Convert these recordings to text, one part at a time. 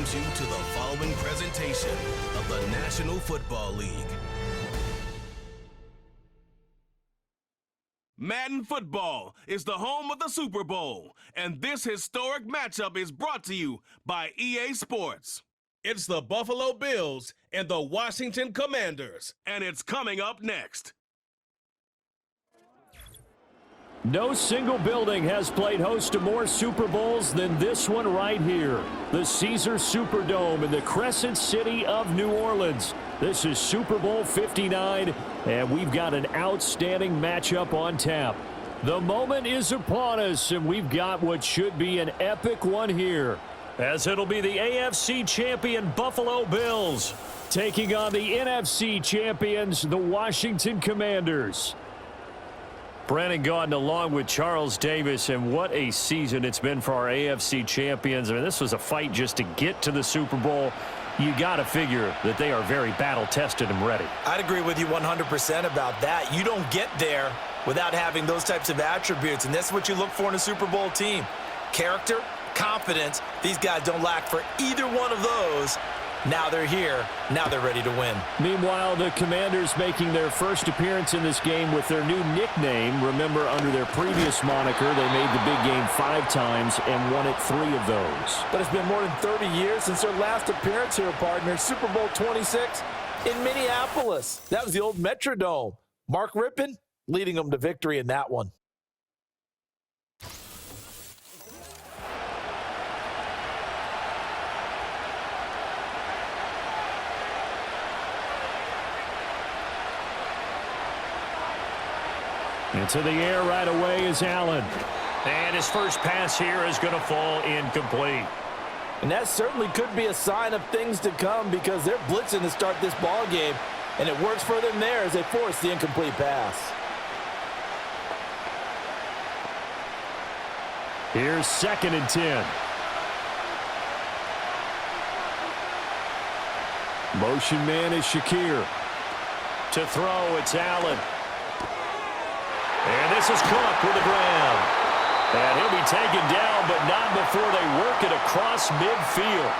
welcomes you to the following presentation of the National Football League. Madden Football is the home of the Super Bowl, and this historic matchup is brought to you by EA Sports. It's the Buffalo Bills and the Washington Commanders, and it's coming up next. No single building has played host to more Super Bowls than this one right here. The Caesars Superdome in the Crescent City of New Orleans. This is Super Bowl 59, and we've got an outstanding matchup on tap. The moment is upon us, and we've got what should be an epic one here, as it'll be the AFC champion Buffalo Bills taking on the NFC champions, the Washington Commanders. Brandon Gaudin along with Charles Davis, and what a season it's been for our AFC champions. I mean, this was a fight just to get to the Super Bowl. You got to figure that they are very battle-tested and ready. I'd agree with you 100% about that. You don't get there without having those types of attributes, and that's what you look for in a Super Bowl team. Character, confidence. These guys don't lack for either one of those. Now they're here. Now they're ready to win. Meanwhile, the Commanders making their first appearance in this game with their new nickname. Remember, under their previous moniker, they made the big game 5 times and won it 3 of those. But it's been more than 30 years since their last appearance here, partner. Super Bowl 26 in Minneapolis. That was the old Metrodome. Mark Rippon leading them to victory in that one. Into the air right away is Allen. And his first pass here is going to fall incomplete. And that certainly could be a sign of things to come, because they're blitzing to start this ball game, and it works for them there as they force the incomplete pass. Here's 2nd and 10. Motion man is Shakir. To throw, it's Allen. And this is Cook with the ground. And he'll be taken down, but not before they work it across midfield.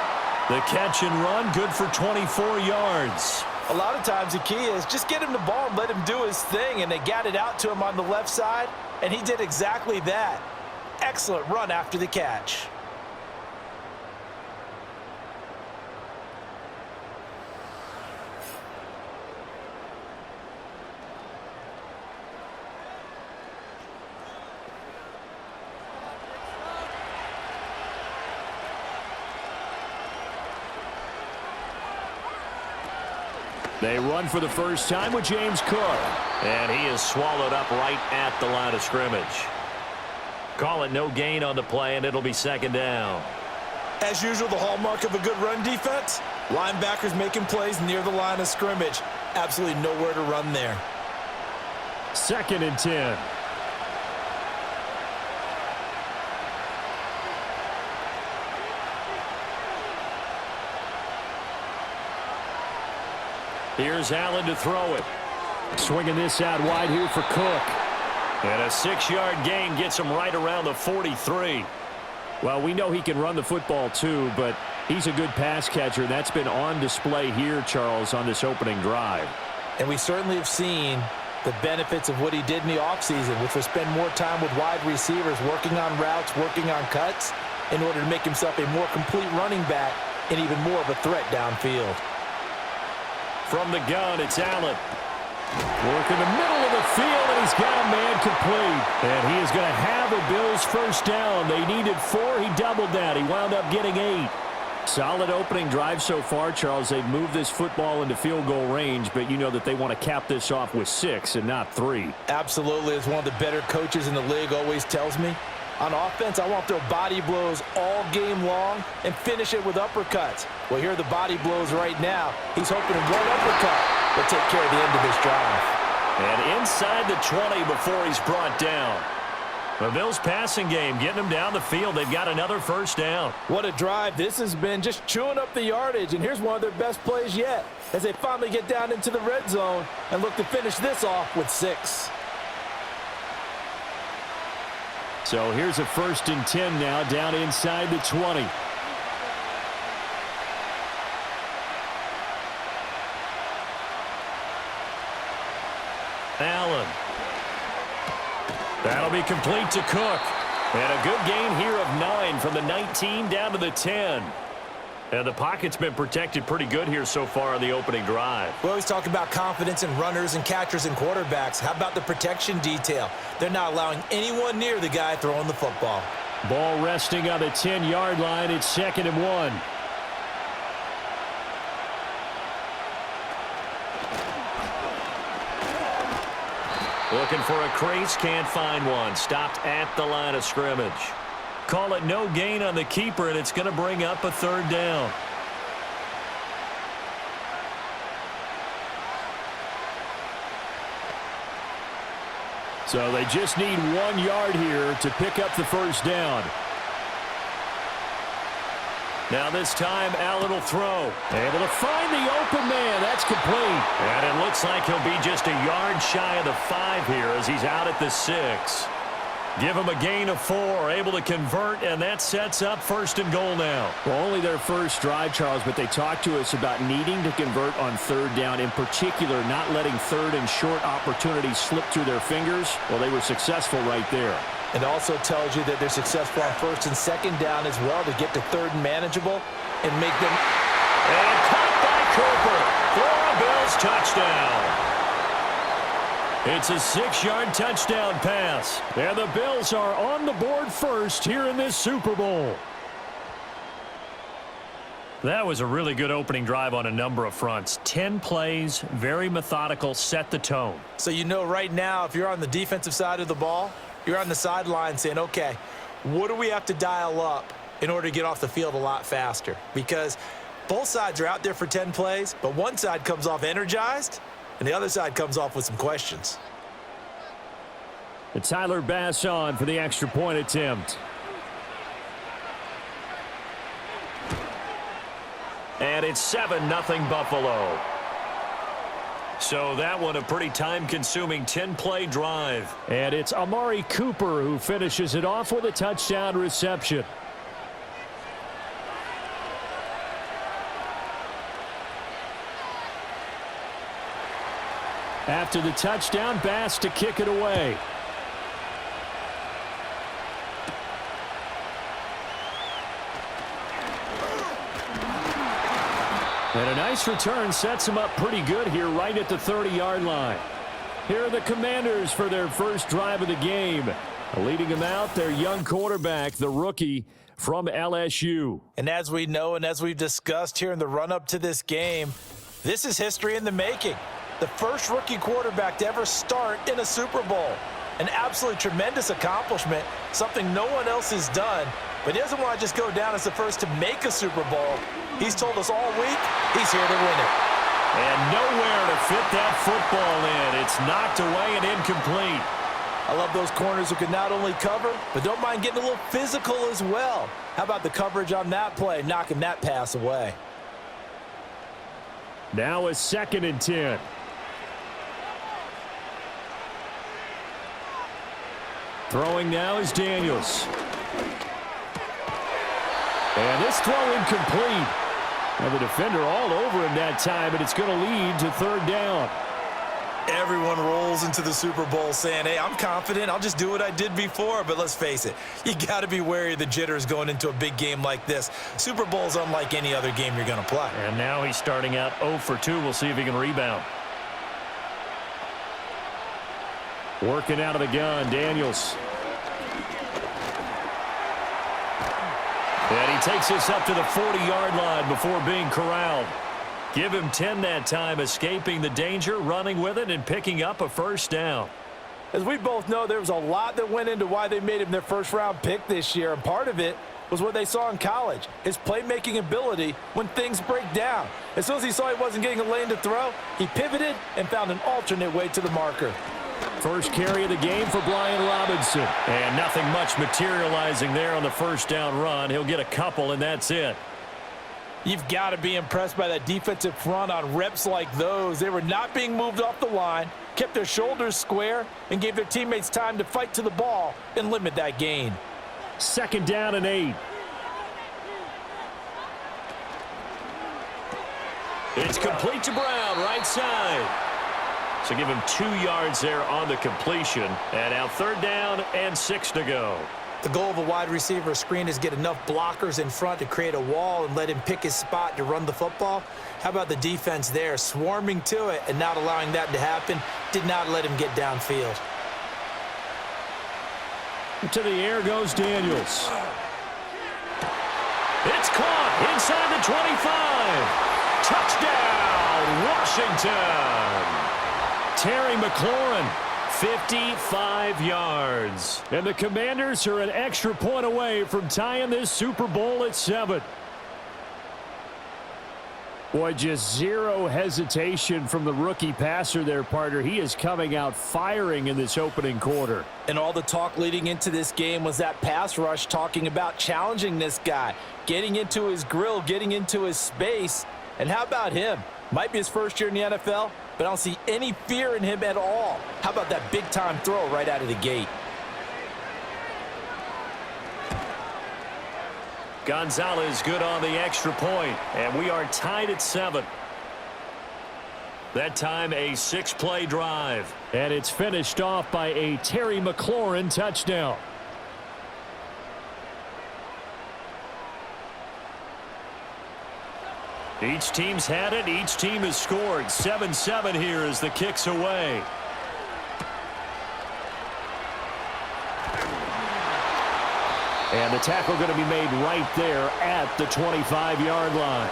The catch and run, good for 24 yards. A lot of times the key is just get him the ball and let him do his thing, and they got it out to him on the left side, and he did exactly that. Excellent run after the catch. They run for the first time with James Cook. And he is swallowed up right at the line of scrimmage. Call it no gain on the play, and it'll be 2nd down. As usual, the hallmark of a good run defense, linebackers making plays near the line of scrimmage. Absolutely nowhere to run there. 2nd and 10. Here's Allen to throw it. Swinging this out wide here for Cook. And a 6-yard gain gets him right around the 43. Well, we know he can run the football too, but he's a good pass catcher. That's been on display here, Charles, on this opening drive. And we certainly have seen the benefits of what he did in the offseason, which was spend more time with wide receivers, working on routes, working on cuts, in order to make himself a more complete running back and even more of a threat downfield. From the gun, it's Allen. Work in the middle of the field, and he's got a man complete. And he is going to have a Bills first down. They needed 4. He doubled that. He wound up getting 8. Solid opening drive so far, Charles. They've moved this football into field goal range, but you know that they want to cap this off with 6 and not 3. Absolutely. As one of the better coaches in the league always tells me, on offense, I want to throw body blows all game long and finish it with uppercuts. Well, here are the body blows right now. He's hoping one uppercut will take care of the end of this drive. And inside the 20 before he's brought down. The Bills passing game getting them down the field. They've got another first down. What a drive. This has been just chewing up the yardage, and here's one of their best plays yet as they finally get down into the red zone and look to finish this off with 6. So here's a 1st and 10 now down inside the 20. That'll be complete to Cook. And a good gain here of 9 from the 19 down to the 10. And the pocket's been protected pretty good here so far on the opening drive. We always talk about confidence in runners and catchers and quarterbacks. How about the protection detail? They're not allowing anyone near the guy throwing the football. Ball resting on the 10-yard line. It's 2nd and 1. Looking for a crease, can't find one. Stopped at the line of scrimmage. Call it no gain on the keeper, and it's going to bring up a 3rd down. So they just need 1 yard here to pick up the 1st down. Now this time, Allen will throw. Able to find the open man. That's complete. And it looks like he'll be just a yard shy of the 5 here as he's out at the 6. Give him a gain of 4. Able to convert, and that sets up 1st and goal now. Well, only their first drive, Charles, but they talked to us about needing to convert on 3rd down. In particular, not letting 3rd and short opportunities slip through their fingers. Well, they were successful right there. It also tells you that they're successful on 1st and 2nd down as well to get to 3rd and manageable and make them. And caught by Cooper for a Bills touchdown. It's a 6-yard touchdown pass. And the Bills are on the board first here in this Super Bowl. That was a really good opening drive on a number of fronts. 10 plays, very methodical, set the tone. So you know right now, if you're on the defensive side of the ball, you're on the sideline saying, okay, what do we have to dial up in order to get off the field a lot faster? Because both sides are out there for 10 plays, but one side comes off energized, and the other side comes off with some questions. And Tyler Bass on for the extra point attempt. And it's 7-0 Buffalo. So that one a pretty time-consuming 10-play drive. And it's Amari Cooper who finishes it off with a touchdown reception. After the touchdown, Bass to kick it away. And a nice return sets him up pretty good here right at the 30-yard line. Here are the Commanders for their first drive of the game. Leading them out, their young quarterback, the rookie from LSU. And as we know and as we've discussed here in the run-up to this game, this is history in the making. The first rookie quarterback to ever start in a Super Bowl. An absolutely tremendous accomplishment, something no one else has done. But he doesn't want to just go down as the first to make a Super Bowl. He's told us all week he's here to win it. And nowhere to fit that football in. It's knocked away and incomplete. I love those corners who can not only cover, but don't mind getting a little physical as well. How about the coverage on that play, knocking that pass away? Now a 2nd and 10. Throwing now is Daniels. And this throw incomplete. And the defender all over him that time, and it's going to lead to 3rd down. Everyone rolls into the Super Bowl saying, hey, I'm confident. I'll just do what I did before. But let's face it, you got to be wary of the jitters going into a big game like this. Super Bowl's unlike any other game you're going to play. And now he's starting out 0 for 2. We'll see if he can rebound. Working out of the gun, Daniels. And he takes this up to the 40-yard line before being corralled. Give him 10 that time, escaping the danger, running with it, and picking up a 1st down. As we both know, there was a lot that went into why they made him their first-round pick this year, and part of it was what they saw in college, his playmaking ability when things break down. As soon as he saw he wasn't getting a lane to throw, he pivoted and found an alternate way to the marker. First carry of the game for Brian Robinson. And nothing much materializing there on the 1st down run. He'll get a couple, and that's it. You've got to be impressed by that defensive front on reps like those. They were not being moved off the line, kept their shoulders square, and gave their teammates time to fight to the ball and limit that gain. 2nd down and 8. It's complete to Brown, right side. So give him 2 yards there on the completion. And now 3rd down and 6 to go. The goal of a wide receiver screen is get enough blockers in front to create a wall and let him pick his spot to run the football. How about the defense there, swarming to it and not allowing that to happen? Did not let him get downfield. To the air goes Daniels. It's caught inside the 25. Touchdown, Washington. Terry McLaurin, 55 yards. And the Commanders are an extra point away from tying this Super Bowl at 7. Boy, just zero hesitation from the rookie passer there, partner. He is coming out firing in this opening quarter. And all the talk leading into this game was that pass rush talking about challenging this guy, getting into his grill, getting into his space. And how about him? Might be his first year in the NFL, but I don't see any fear in him at all. How about that big-time throw right out of the gate? Gonzalez good on the extra point, and we are tied at 7. That time a 6-play drive. And it's finished off by a Terry McLaurin touchdown. Each team's had it. Each team has scored. 7-7 here as the kick's away. And the tackle going to be made right there at the 25-yard line.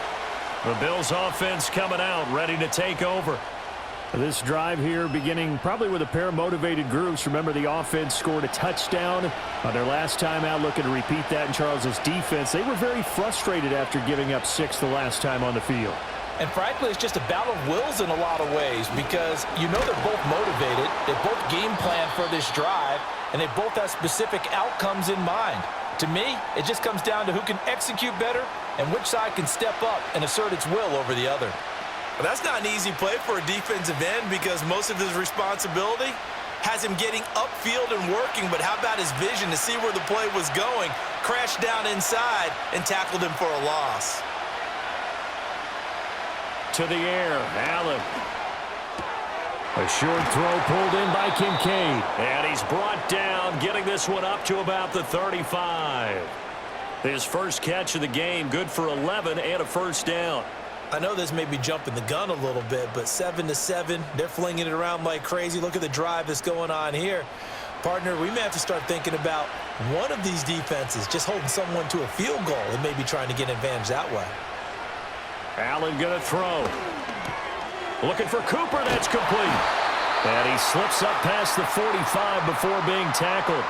The Bills offense coming out, ready to take over. This drive here beginning probably with a pair of motivated groups. Remember, the offense scored a touchdown on their last time out, looking to repeat that in Charles's defense. They were very frustrated after giving up 6 the last time on the field. And frankly, it's just a battle of wills in a lot of ways because you know they're both motivated. They both game plan for this drive, and they both have specific outcomes in mind. To me, it just comes down to who can execute better and which side can step up and assert its will over the other. Well, that's not an easy play for a defensive end because most of his responsibility has him getting upfield and working, but how about his vision to see where the play was going, crashed down inside, and tackled him for a loss. To the air, Allen. A short throw pulled in by Kincaid. And he's brought down, getting this one up to about the 35. His first catch of the game, good for 11 and a first down. I know this may be jumping the gun a little bit, but 7-7, they're flinging it around like crazy. Look at the drive that's going on here. Partner, we may have to start thinking about one of these defenses just holding someone to a field goal and maybe trying to get an advantage that way. Allen going to throw. Looking for Cooper, that's complete. And he slips up past the 45 before being tackled.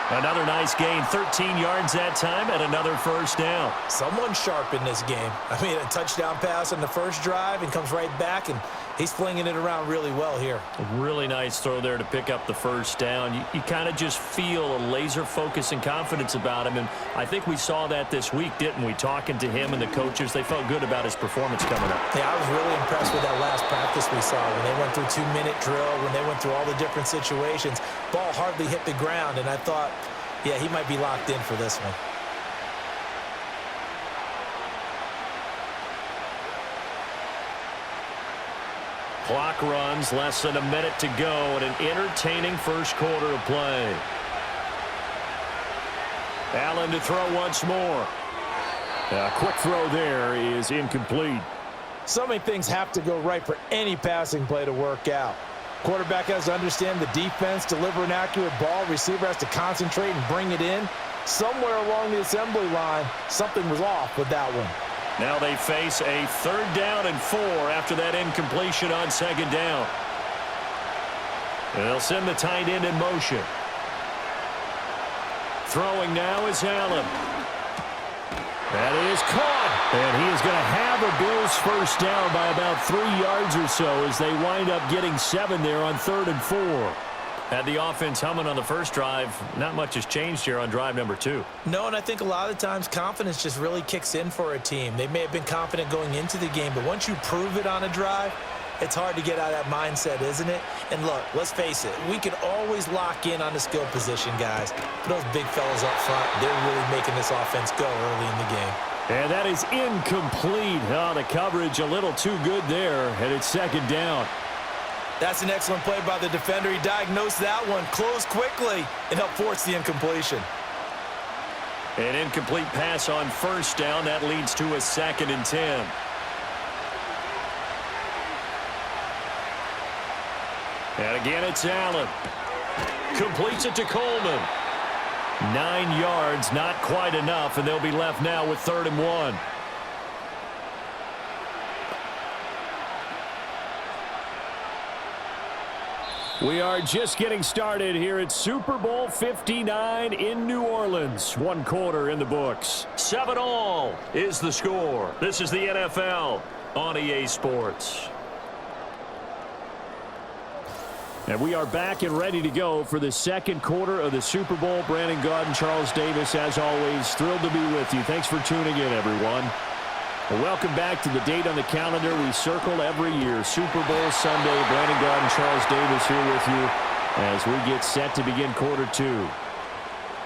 Another nice gain, 13 yards that time, and another first down. Someone sharp in this game. I mean, a touchdown pass on the first drive and comes right back, and he's flinging it around really well here. A really nice throw there to pick up the first down. You kind of just feel a laser focus and confidence about him, and I think we saw that this week, didn't we? Talking to him and the coaches, they felt good about his performance coming up. Yeah, I was really impressed with that last practice we saw when they went through 2-minute drill, when they went through all the different situations. Ball hardly hit the ground, and I thought, yeah, he might be locked in for this one. Clock runs, less than a minute to go, and an entertaining first quarter of play. Allen to throw once more. A quick throw there is incomplete. So many things have to go right for any passing play to work out. Quarterback has to understand the defense, deliver an accurate ball. Receiver has to concentrate and bring it in. Somewhere along the assembly line, something was off with that one. Now they face a 3rd down and 4 after that incompletion on 2nd down. And they'll send the tight end in motion. Throwing now is Allen. That is caught. And he is going to have a Bills first down by about 3 yards or so as they wind up getting 7 there on 3rd and 4. Had the offense humming on the first drive. Not much has changed here on drive number 2. No, and I think a lot of times confidence just really kicks in for a team. They may have been confident going into the game, but once you prove it on a drive, it's hard to get out of that mindset, isn't it? And look, let's face it, we can always lock in on the skill position, guys. But those big fellas up front, they're really making this offense go early in the game. And that is incomplete. Oh, the coverage a little too good there, and it's 2nd down. That's an excellent play by the defender. He diagnosed that one, closed quickly, and helped force the incompletion. An incomplete pass on first down. That leads to a 2nd and 10. And again, it's Allen. Completes it to Coleman. 9 yards, not quite enough, and they'll be left now with 3rd and 1. We are just getting started here at Super Bowl 59 in New Orleans. 1 quarter in the books. 7-all is the score. This is the NFL on EA Sports. And we are back and ready to go for the 2nd quarter of the Super Bowl. Brandon Gaudin, Charles Davis, as always, thrilled to be with you. Thanks for tuning in, everyone. Well, welcome back to the date on the calendar we circle every year. Super Bowl Sunday. Brandon Gaudin, Charles Davis here with you as we get set to begin quarter 2.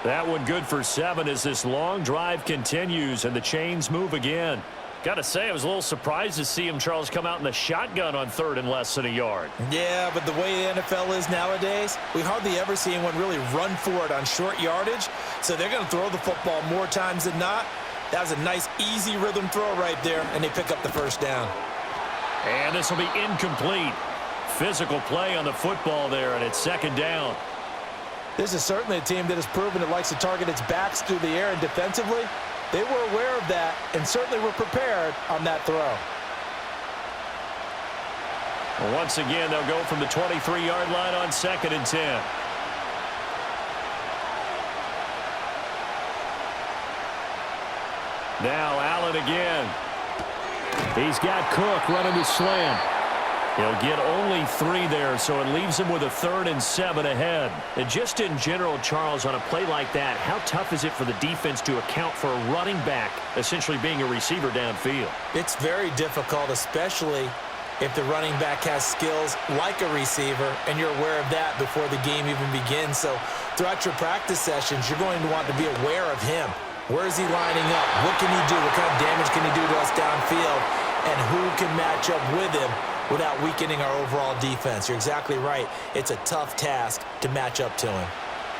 That one good for 7 as this long drive continues and the chains move again. Got to say, I was a little surprised to see him, Charles, come out in the shotgun on 3rd and less than a yard. Yeah, but the way the NFL is nowadays, we hardly ever see anyone really run for it on short yardage. So they're going to throw the football more times than not. That was a nice, easy rhythm throw right there, and they pick up the first down. And this will be incomplete. Physical play on the football there, and it's 2nd down. This is certainly a team that has proven it likes to target its backs through the air, and defensively, they were aware of that and certainly were prepared on that throw. Well, once again, they'll go from the 23-yard line on 2nd and 10. Now Allen again. He's got Cook running the slant. He'll get only 3 there, so it leaves him with a 3rd and 7 ahead. And just in general, Charles, on a play like that, how tough is it for the defense to account for a running back essentially being a receiver downfield? It's very difficult, especially if the running back has skills like a receiver, and you're aware of that before the game even begins. So throughout your practice sessions, you're going to want to be aware of him. Where is he lining up? What can he do? What kind of damage can he do to us downfield? And who can match up with him without weakening our overall defense? You're exactly right. It's a tough task to match up to him.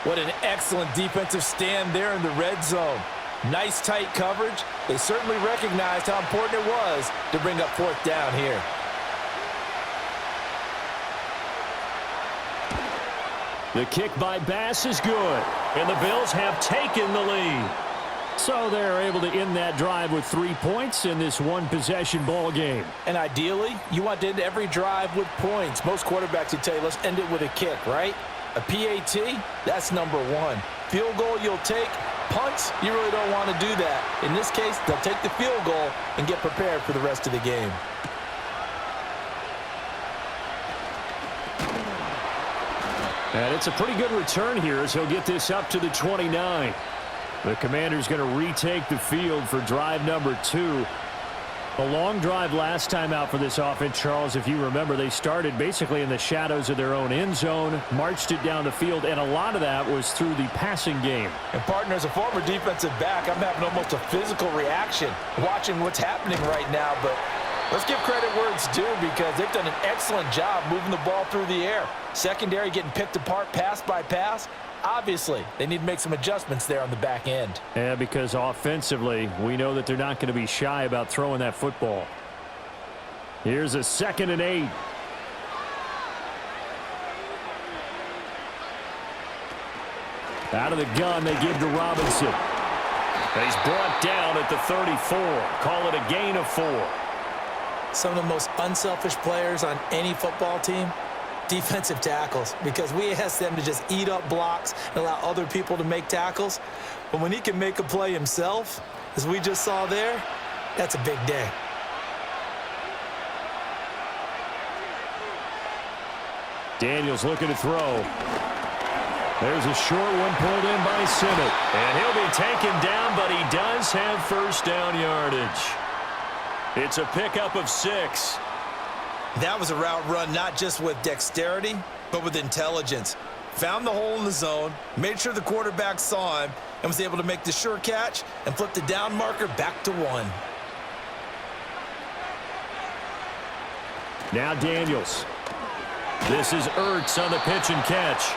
What an excellent defensive stand there in the red zone. Nice tight coverage. They certainly recognized how important it was to bring up 4th down here. The kick by Bass is good, and the Bills have taken the lead. So they're able to end that drive with 3 points in this one-possession ball game. And ideally, you want to end every drive with points. Most quarterbacks would tell you, let's end it with a kick, right? A PAT, that's number 1. Field goal you'll take. Punts, you really don't want to do that. In this case, they'll take the field goal and get prepared for the rest of the game. And it's a pretty good return here as he'll get this up to the 29. The Commander's going to retake the field for drive number 2. A long drive last time out for this offense, Charles. If you remember, they started basically in the shadows of their own end zone, marched it down the field, and a lot of that was through the passing game. And, partner, as a former defensive back, I'm having almost a physical reaction watching what's happening right now. But let's give credit where it's due because they've done an excellent job moving the ball through the air. Secondary getting picked apart pass by pass. Obviously, they need to make some adjustments there on the back end. Yeah, because offensively, we know that they're not going to be shy about throwing that football. Here's a 2nd and 8. Out of the gun, they give to Robinson. And he's brought down at the 34. Call it a gain of 4. Some of the most unselfish players on any football team, defensive tackles, because we ask them to just eat up blocks and allow other people to make tackles. But when he can make a play himself, as we just saw there, that's a big day. Daniels looking to throw. There's a short one pulled in by Simmett. And he'll be taken down, but he does have first down yardage. It's a pickup of 6. That was a route run not just with dexterity, but with intelligence. Found the hole in the zone, made sure the quarterback saw him, and was able to make the sure catch and flip the down marker back to 1. Now Daniels. This is Ertz on the pitch and catch.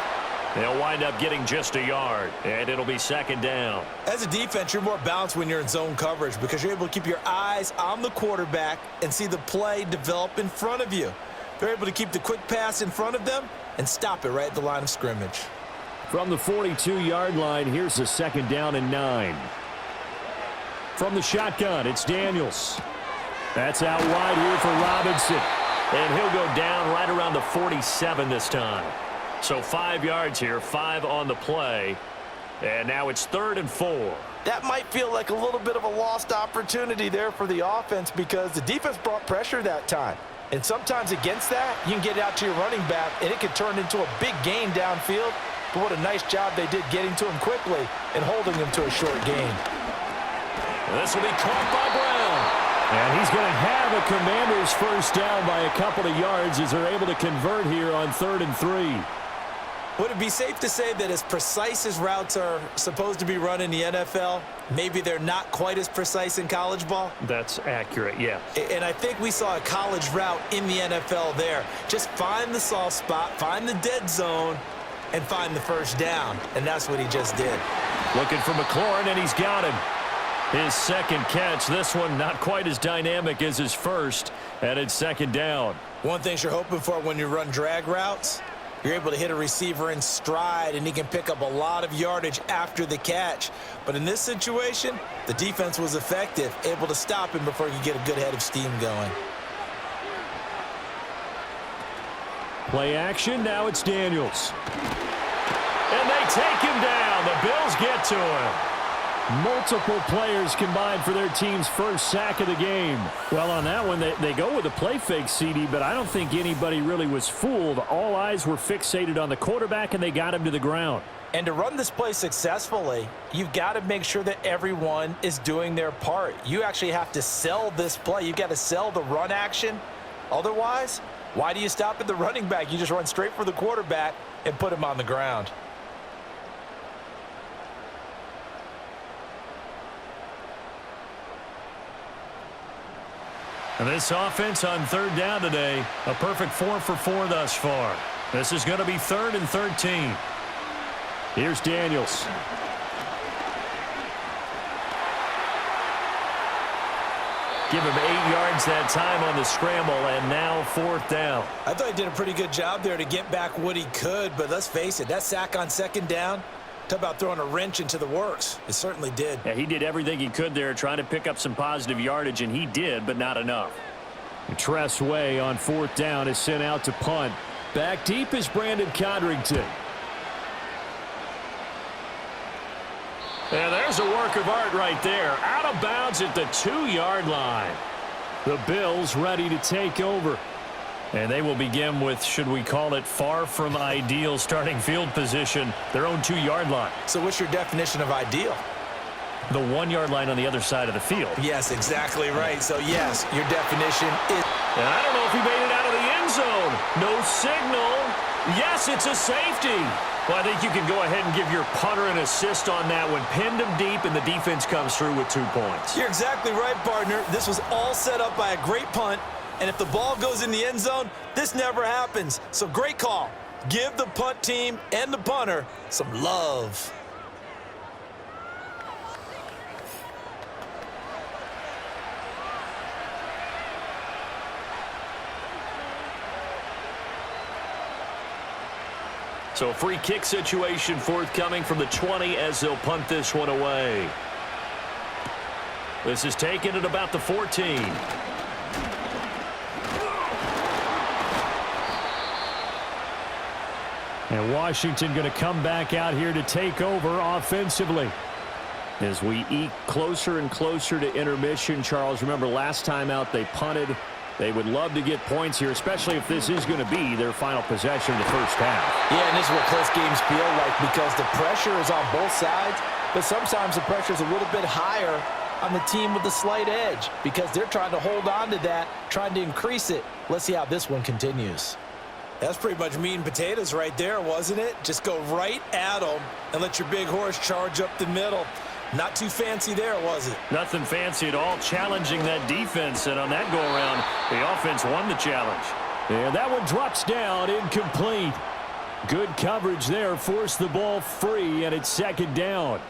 They'll wind up getting just a yard, and it'll be second down. As a defense, you're more balanced when you're in zone coverage because you're able to keep your eyes on the quarterback and see the play develop in front of you. They're able to keep the quick pass in front of them and stop it right at the line of scrimmage. From the 42-yard line, here's a second down and 9. From the shotgun, it's Daniels. That's out wide here for Robinson. And he'll go down right around the 47 this time. So 5 yards here, 5 on the play. And now it's 3rd and 4. That might feel like a little bit of a lost opportunity there for the offense because the defense brought pressure that time. And sometimes against that, you can get out to your running back, and it can turn into a big gain downfield. But what a nice job they did getting to him quickly and holding him to a short gain. This will be caught by Brown. And he's going to have a Commanders first down by a couple of yards as they're able to convert here on 3rd and 3. Would it be safe to say that as precise as routes are supposed to be run in the NFL, maybe they're not quite as precise in college ball? That's accurate, yeah. And I think we saw a college route in the NFL there. Just find the soft spot, find the dead zone, and find the first down. And that's what he just did. Looking for McLaurin, and he's got him. His second catch, this one not quite as dynamic as his first, and it's second down. One thing you're hoping for when you run drag routes, you're able to hit a receiver in stride, and he can pick up a lot of yardage after the catch. But in this situation, the defense was effective, able to stop him before he could get a good head of steam going. Play action, now it's Daniels. And they take him down. The Bills get to him. Multiple players combined for their team's first sack of the game. Well, on that one, they go with a play fake, CD, but I don't think anybody really was fooled. All eyes were fixated on the quarterback, and they got him to the ground. And to run this play successfully, you've got to make sure that everyone is doing their part. You actually have to sell this play. You've got to sell the run action. Otherwise, why do you stop at the running back? You just run straight for the quarterback and put him on the ground. And this offense on 3rd down today, a perfect 4 for 4 thus far. This is going to be 3rd and 13. Here's Daniels. Give him 8 yards that time on the scramble, and now 4th down. I thought he did a pretty good job there to get back what he could, but let's face it, that sack on 2nd down, talk about throwing a wrench into the works. It certainly did. Yeah, he did everything he could there trying to pick up some positive yardage, and he did, but not enough. Tress Way on 4th down is sent out to punt. Back deep is Brandon Codrington. And there's a work of art right there. Out of bounds at the 2-yard line. The Bills ready to take over. And they will begin with, should we call it, far from ideal starting field position, their own 2-yard line. So what's your definition of ideal? The 1-yard line on the other side of the field. Yes, exactly right. So, yes, your definition is... And I don't know if he made it out of the end zone. No signal. Yes, it's a safety. Well, I think you can go ahead and give your punter an assist on that one. Pinned him deep, and the defense comes through with 2 points. You're exactly right, partner. This was all set up by a great punt. And if the ball goes in the end zone, this never happens. So great call. Give the punt team and the punter some love. So a free kick situation forthcoming from the 20 as they'll punt this one away. This is taken at about the 14. And Washington going to come back out here to take over offensively. As we eke closer and closer to intermission, Charles, remember last time out they punted. They would love to get points here, especially if this is going to be their final possession of the first half. Yeah, and this is what close games feel like because the pressure is on both sides, but sometimes the pressure is a little bit higher on the team with the slight edge because they're trying to hold on to that, trying to increase it. Let's see how this one continues. That's pretty much meat and potatoes right there, wasn't it? Just go right at them and let your big horse charge up the middle. Not too fancy there, was it? Nothing fancy at all, challenging that defense, and on that go-around, the offense won the challenge. And that one drops down, incomplete. Good coverage there, forced the ball free, and it's second down.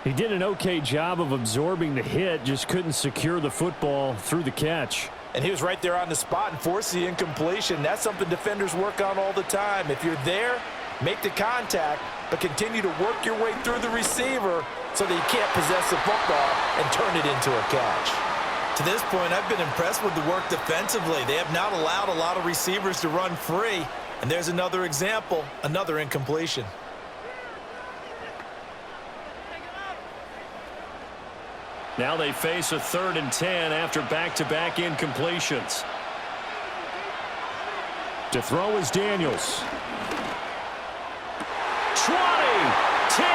He did an okay job of absorbing the hit, just couldn't secure the football through the catch. And he was right there on the spot and forced the incompletion. That's something defenders work on all the time. If you're there, make the contact, but continue to work your way through the receiver so that you can't possess the football and turn it into a catch. To this point, I've been impressed with the work defensively. They have not allowed a lot of receivers to run free. And there's another example, another incompletion. Now they face a 3rd and 10 after back-to-back incompletions. To throw is Daniels. 20, 10.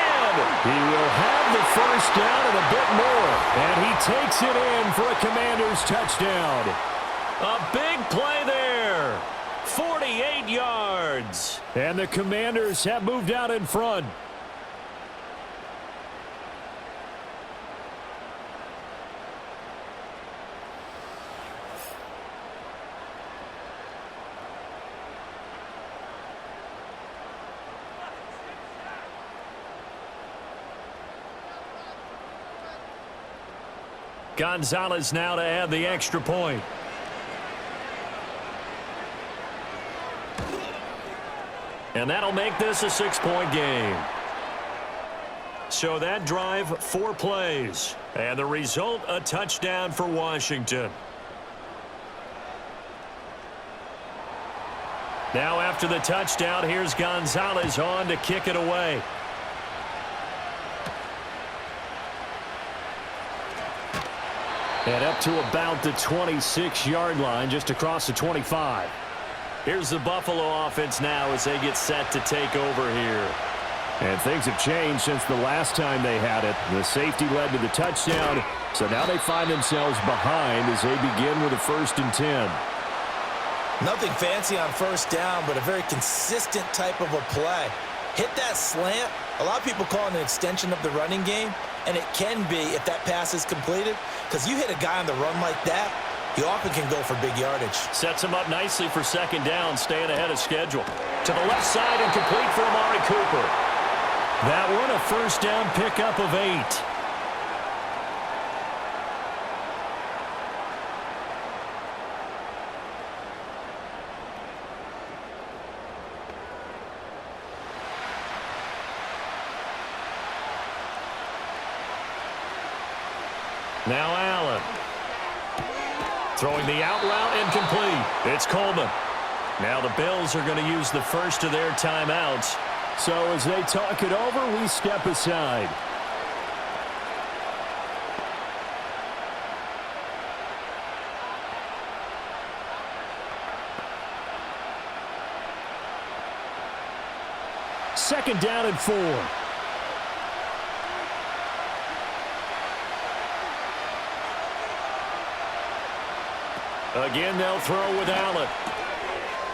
He will have the first down and a bit more. And he takes it in for a Commanders touchdown. A big play there. 48 yards. And the Commanders have moved out in front. Gonzalez now to add the extra point. And that'll make this a 6-point game. So that drive, 4 plays. And the result, a touchdown for Washington. Now after the touchdown, here's Gonzalez on to kick it away. And up to about the 26-yard line, just across the 25. Here's the Buffalo offense now as they get set to take over here. And things have changed since the last time they had it. The safety led to the touchdown, so now they find themselves behind as they begin with a 1st and 10. Nothing fancy on first down, but a very consistent type of a play. Hit that slant. A lot of people call it an extension of the running game, and it can be if that pass is completed, because you hit a guy on the run like that, he often can go for big yardage. Sets him up nicely for second down, staying ahead of schedule. To the left side and complete for Amari Cooper. That one a first down pickup of 8. Now Allen. Throwing the out route incomplete. It's Coleman. Now the Bills are going to use the first of their timeouts. So as they talk it over, we step aside. Second down and 4. Again, they'll throw with Allen.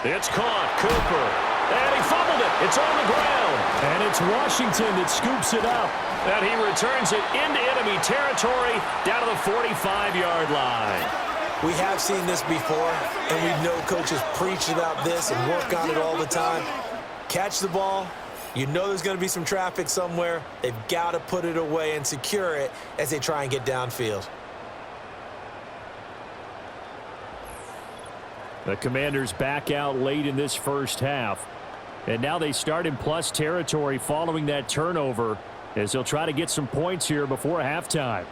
It's caught. Cooper. And he fumbled it. It's on the ground. And it's Washington that scoops it up. And he returns it into enemy territory down to the 45-yard line. We have seen this before, and we know coaches preach about this and work on it all the time. Catch the ball. You know there's going to be some traffic somewhere. They've got to put it away and secure it as they try and get downfield. The Commanders back out late in this first half. And now they start in plus territory following that turnover as they'll try to get some points here before halftime.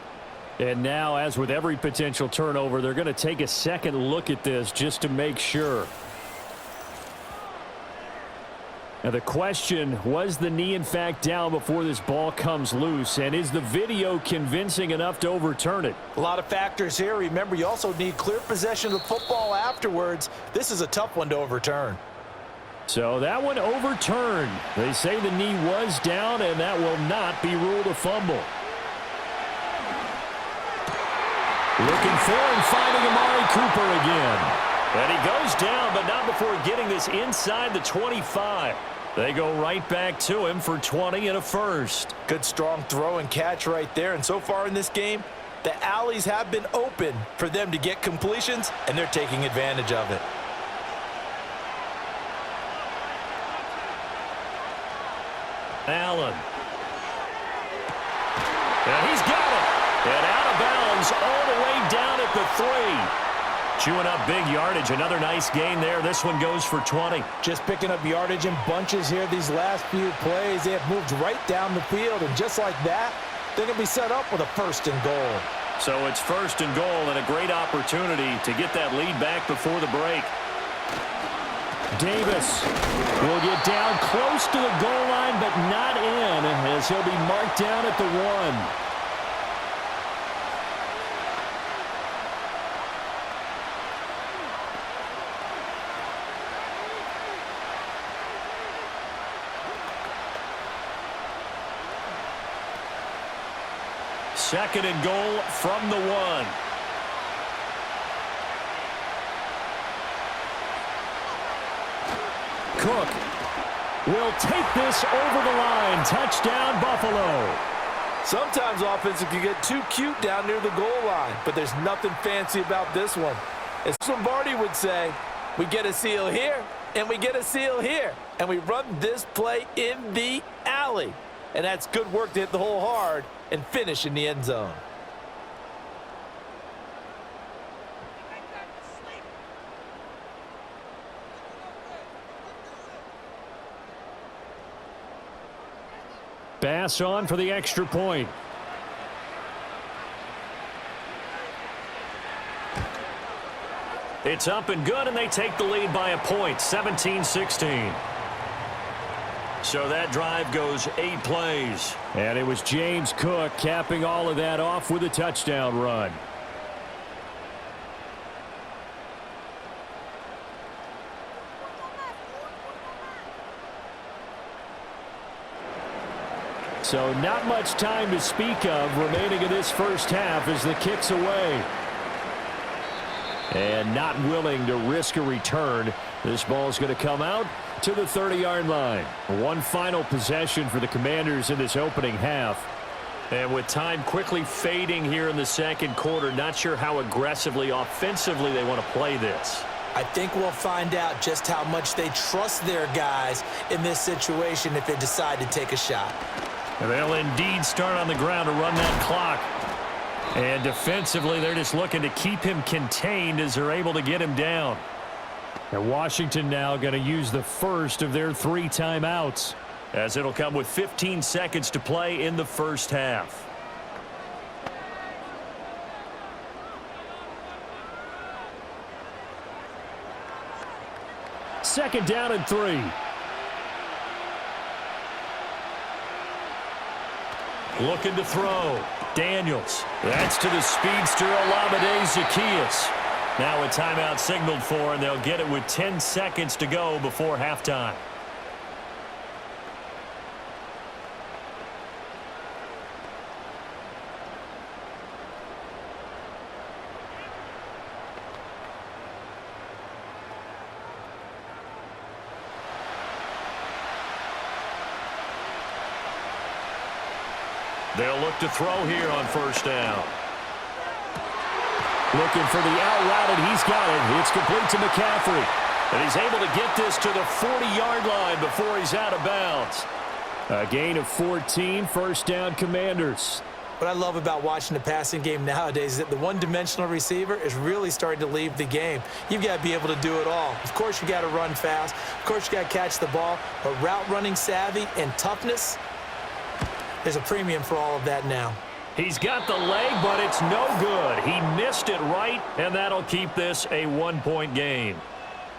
And now, as with every potential turnover, they're going to take a second look at this just to make sure. Now the question, was the knee in fact down before this ball comes loose? And is the video convincing enough to overturn it? A lot of factors here. Remember, you also need clear possession of the football afterwards. This is a tough one to overturn. So that one overturned. They say the knee was down, and that will not be ruled a fumble. Looking for and finding Amari Cooper again. And he goes down, but not before getting this inside the 25. They go right back to him for 20 and a first. Good strong throw and catch right there. And so far in this game, the alleys have been open for them to get completions, and they're taking advantage of it. Allen. And he's got it. And out of bounds all the way down at the 3. Chewing up big yardage. Another nice gain there. This one goes for 20. Just picking up yardage in bunches here these last few plays. They have moved right down the field, and just like that, they're going to be set up with a 1st and goal. So it's 1st and goal and a great opportunity to get that lead back before the break. Davis will get down close to the goal line, but not in, as he'll be marked down at the 1. Second and goal from the 1. Cook will take this over the line. Touchdown, Buffalo. Sometimes offenses can get too cute down near the goal line, but there's nothing fancy about this one. As Lombardi would say, we get a seal here, and we get a seal here, and we run this play in the alley. And that's good work to hit the hole hard and finish in the end zone. Pass on for the extra point. It's up and good, and they take the lead by a point, 17-16. So that drive goes 8 plays. And it was James Cook capping all of that off with a touchdown run. So not much time to speak of remaining in this first half as the kick's away. And not willing to risk a return. This ball's going to come out to the 30-yard line. One final possession for the Commanders in this opening half. And with time quickly fading here in the second quarter, not sure how aggressively, offensively they want to play this. I think we'll find out just how much they trust their guys in this situation if they decide to take a shot. And they'll indeed start on the ground to run that clock. And defensively, they're just looking to keep him contained as they're able to get him down. And Washington now going to use the first of their 3 timeouts, as it'll come with 15 seconds to play in the first half. Second down and 3. Looking to throw. Daniels. That's to the speedster Olamide Zaccheaus. Now a timeout signaled for, and they'll get it with 10 seconds to go before halftime. They'll look to throw here on first down. Looking for the out route, and he's got it. It's complete to McCaffrey. And he's able to get this to the 40-yard line before he's out of bounds. A gain of 14, first down Commanders. What I love about watching the passing game nowadays is that the one-dimensional receiver is really starting to leave the game. You've got to be able to do it all. Of course, you got to run fast. Of course, you got to catch the ball. But route running savvy and toughness, there's a premium for all of that now. He's got the leg, but it's no good. He missed it right, and that'll keep this a 1-point game.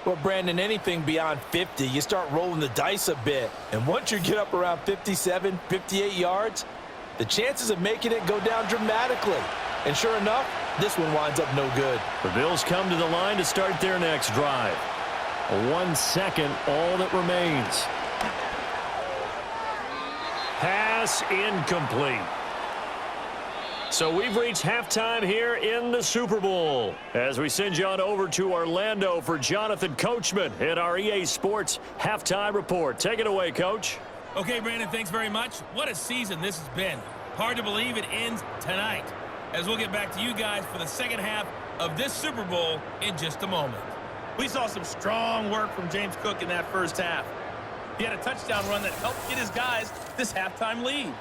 Well, Brandon, anything beyond 50, you start rolling the dice a bit. And once you get up around 57, 58 yards, the chances of making it go down dramatically. And sure enough, this one winds up no good. The Bills come to the line to start their next drive. 1 second, all that remains. Pass incomplete. So we've reached halftime here in the Super Bowl as we send you on over to Orlando for Jonathan Coachman in our EA Sports Halftime Report. Take it away, Coach. Okay, Brandon, thanks very much. What a season this has been. Hard to believe it ends tonight, as we'll get back to you guys for the second half of this Super Bowl in just a moment. We saw some strong work from James Cook in that first half. He had a touchdown run that helped get his guys this halftime lead.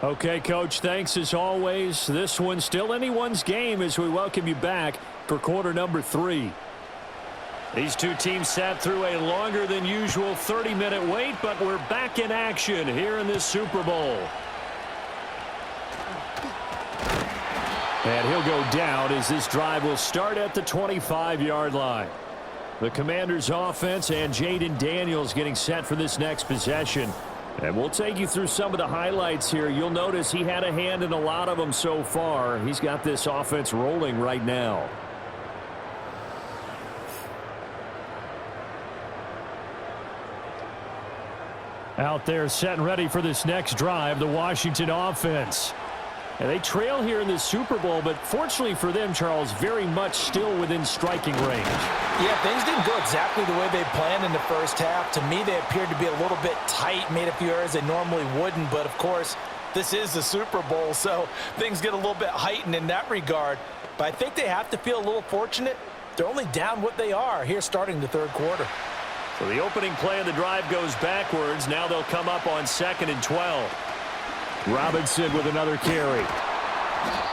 Okay, Coach, thanks as always. This one's still anyone's game as we welcome you back for quarter number 3. These two teams sat through a longer than usual 30-minute wait, but we're back in action here in this Super Bowl. And he'll go down as this drive will start at the 25-yard line. The Commanders' offense and Jaden Daniels getting set for this next possession. And we'll take you through some of the highlights here. You'll notice he had a hand in a lot of them so far. He's got this offense rolling right now. Out there set and ready for this next drive, the Washington offense. And they trail here in this Super Bowl, but fortunately for them, Charles, very much still within striking range. Yeah, things didn't go exactly the way they planned in the first half. To me, they appeared to be a little bit tight, made a few errors they normally wouldn't. But, of course, this is the Super Bowl, so things get a little bit heightened in that regard. But I think they have to feel a little fortunate. They're only down what they are here starting the third quarter. So the opening play of the drive goes backwards. Now they'll come up on 2nd and 12. Robinson with another carry.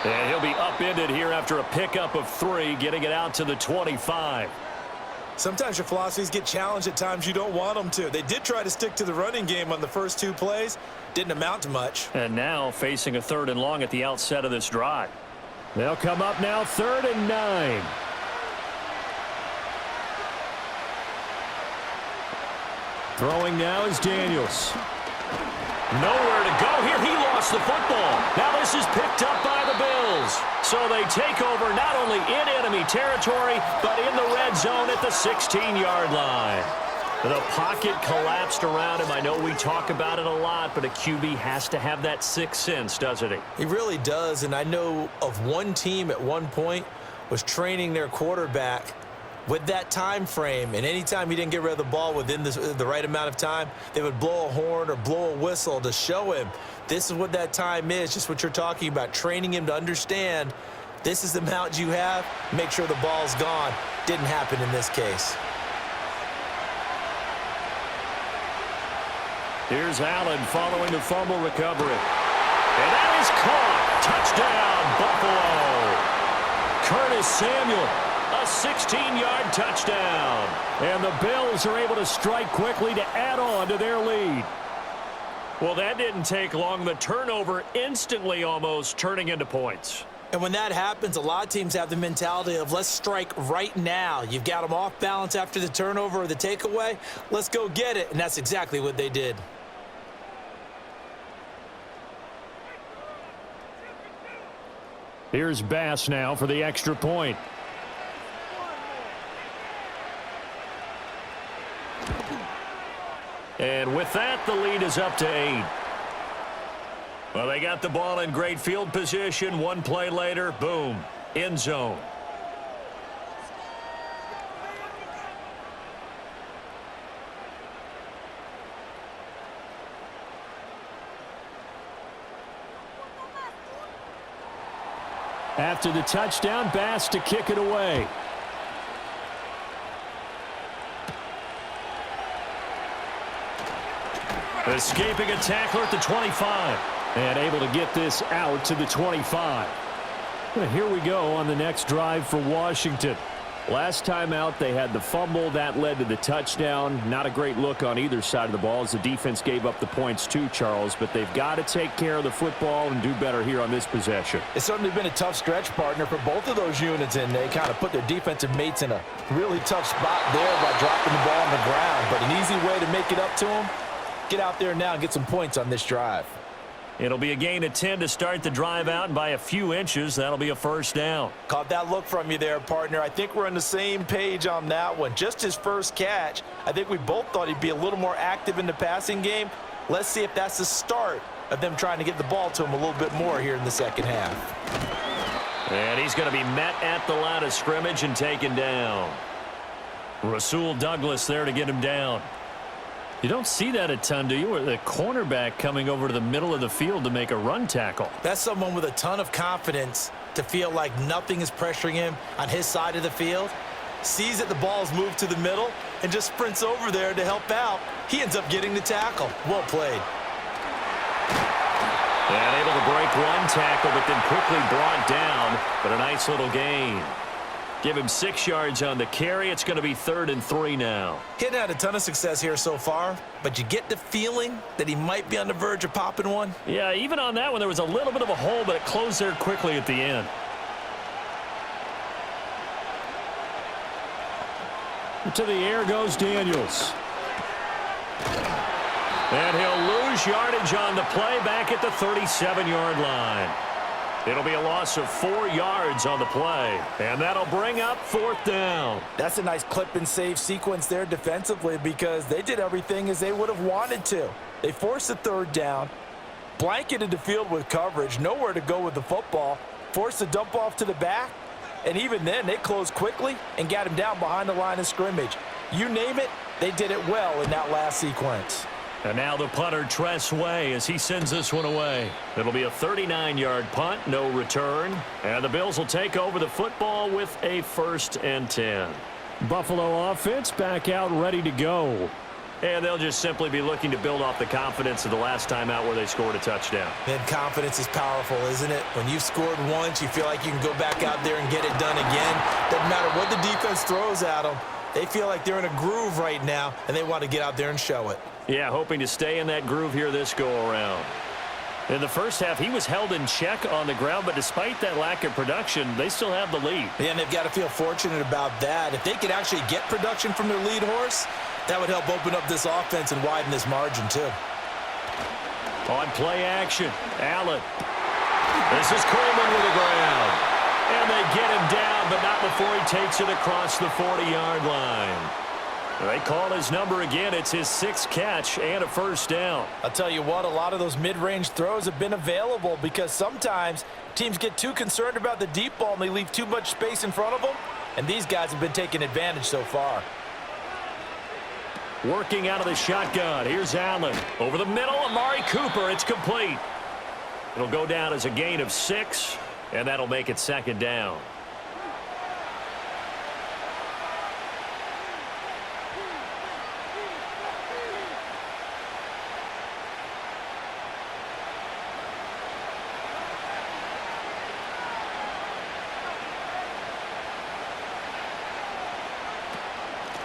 And he'll be upended here after a pickup of 3, getting it out to the 25. Sometimes your philosophies get challenged at times you don't want them to. They did try to stick to the running game on the first 2 plays. Didn't amount to much. And now facing a 3rd and long at the outset of this drive. They'll come up now 3rd and 9. Throwing now is Daniels. Nowhere to go here. He lost the football. Now this is picked up by the Bills. So they take over not only in enemy territory, but in the red zone at the 16-yard line. The pocket collapsed around him. I know we talk about it a lot, but a QB has to have that sixth sense, doesn't he? He really does, and I know of one team at one point was training their quarterback with that time frame, and anytime he didn't get rid of the ball within the right amount of time, they would blow a horn or blow a whistle to show him this is what that time is, just what you're talking about, training him to understand this is the amount you have, make sure the ball's gone. Didn't happen in this case. Here's Allen following the fumble recovery. And that is caught. Touchdown, Buffalo. Curtis Samuel. A 16-yard touchdown. And the Bills are able to strike quickly to add on to their lead. Well, that didn't take long. The turnover instantly almost turning into points. And when that happens, a lot of teams have the mentality of let's strike right now. You've got them off balance after the turnover or the takeaway. Let's go get it. And that's exactly what they did. Here's Bass now for the extra point. And with that, the lead is up to 8. Well, they got the ball in great field position. One play later, boom, end zone. After the touchdown, Bass to kick it away. Escaping a tackler at the 25. And able to get this out to the 25. And here we go on the next drive for Washington. Last time out, they had the fumble. That led to the touchdown. Not a great look on either side of the ball as the defense gave up the points too, Charles. But they've got to take care of the football and do better here on this possession. It's certainly been a tough stretch, partner, for both of those units, and they kind of put their defensive mates in a really tough spot there by dropping the ball on the ground. But an easy way to make it up to them, get out there now and get some points on this drive. It'll be a gain of 10 to start the drive out, and by a few inches, that'll be a first down. Caught that look from you there, partner. I think we're on the same page on that one. Just his first catch. I think we both thought he'd be a little more active in the passing game. Let's see if that's the start of them trying to get the ball to him a little bit more here in the second half. And he's going to be met at the line of scrimmage and taken down. Rasul Douglas there to get him down. You don't see that a ton, do you? Or the cornerback coming over to the middle of the field to make a run tackle. That's someone with a ton of confidence to feel like nothing is pressuring him on his side of the field. Sees that the ball's moved to the middle, and just sprints over there to help out. He ends up getting the tackle. Well played. And able to break one tackle, but then quickly brought down. But a nice little gain. Give him 6 yards on the carry. It's going to be 3rd and 3 now. He hadn't had a ton of success here so far, but you get the feeling that he might be on the verge of popping one. Yeah, even on that one, there was a little bit of a hole, but it closed there quickly at the end. To the air goes Daniels. And he'll lose yardage on the play back at the 37-yard line. It'll be a loss of 4 yards on the play, and that'll bring up 4th down. That's a nice clip and save sequence there defensively because they did everything as they would have wanted to. They forced the 3rd down, blanketed the field with coverage, nowhere to go with the football, forced the dump off to the back, and even then they closed quickly and got him down behind the line of scrimmage. You name it, they did it well in that last sequence. And now the punter, Tress Way, as he sends this one away. It'll be a 39-yard punt, no return. And the Bills will take over the football with a 1st and 10. Buffalo offense back out ready to go. And they'll just simply be looking to build off the confidence of the last time out where they scored a touchdown. Man, confidence is powerful, isn't it? When you've scored once, you feel like you can go back out there and get it done again. Doesn't matter what the defense throws at them. They feel like they're in a groove right now, and they want to get out there and show it. Yeah, hoping to stay in that groove here this go-around. In the first half, he was held in check on the ground, but despite that lack of production, they still have the lead. And they've got to feel fortunate about that. If they could actually get production from their lead horse, that would help open up this offense and widen this margin, too. On play action, Allen. This is Coleman with the ground. And they get him down, but not before he takes it across the 40-yard line. They call his number again. It's his 6th catch and a 1st down. I'll tell you what, a lot of those mid-range throws have been available because sometimes teams get too concerned about the deep ball and they leave too much space in front of them, and these guys have been taking advantage so far. Working out of the shotgun. Here's Allen. Over the middle, Amari Cooper. It's complete. It'll go down as a gain of 6, and that'll make it 2nd down.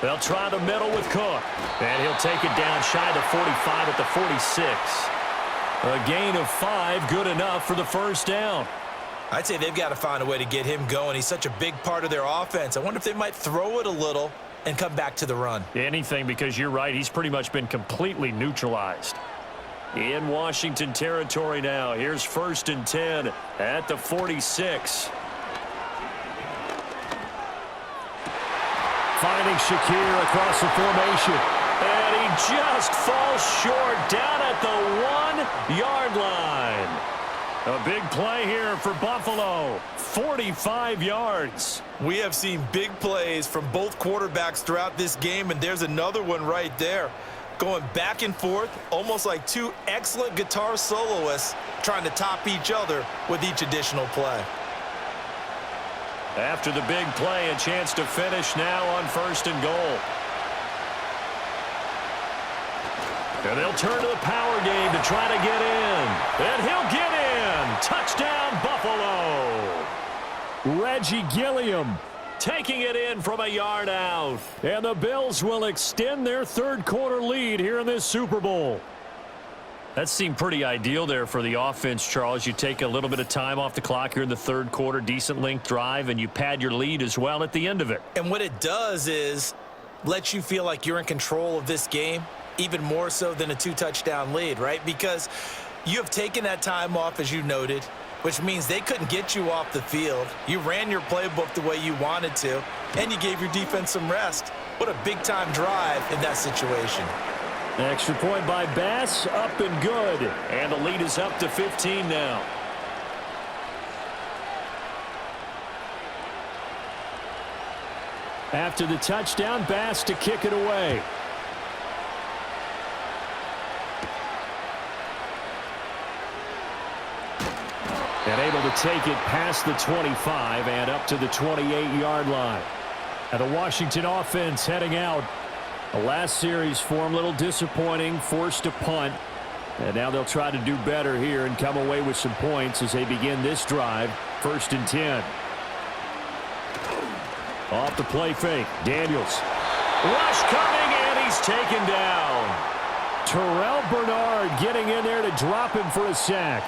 They'll try the middle with Cook. And he'll take it down shy of the 45 at the 46. A gain of 5, good enough for the 1st down. I'd say they've got to find a way to get him going. He's such a big part of their offense. I wonder if they might throw it a little and come back to the run. Anything, because you're right. He's pretty much been completely neutralized. In Washington territory now. Here's 1st and 10 at the 46. Finding Shakir across the formation. And he just falls short down at the 1-yard line. A big play here for Buffalo. 45 yards. We have seen big plays from both quarterbacks throughout this game, and there's another one right there. Going back and forth, almost like 2 excellent guitar soloists trying to top each other with each additional play. After the big play, a chance to finish now on 1st and goal. And they'll turn to the power game to try to get in. And he'll get in. Touchdown, Buffalo. Reggie Gilliam taking it in from a yard out. And the Bills will extend their 3rd quarter lead here in this Super Bowl. That seemed pretty ideal there for the offense, Charles. You take a little bit of time off the clock here in the 3rd quarter, decent length drive, and you pad your lead as well at the end of it. And what it does is lets you feel like you're in control of this game, even more so than a 2-touchdown lead, right? Because you have taken that time off, as you noted, which means they couldn't get you off the field. You ran your playbook the way you wanted to, and you gave your defense some rest. What a big-time drive in that situation. Extra point by Bass, up and good. And the lead is up to 15 now. After the touchdown, Bass to kick it away. And able to take it past the 25 and up to the 28-yard line. And the Washington offense heading out The last series for him, a little disappointing, forced a punt. And now they'll try to do better here and come away with some points as they begin this drive. 1st and 10. Off the play fake. Daniels. Rush coming, and he's taken down. Terrell Bernard getting in there to drop him for a sack.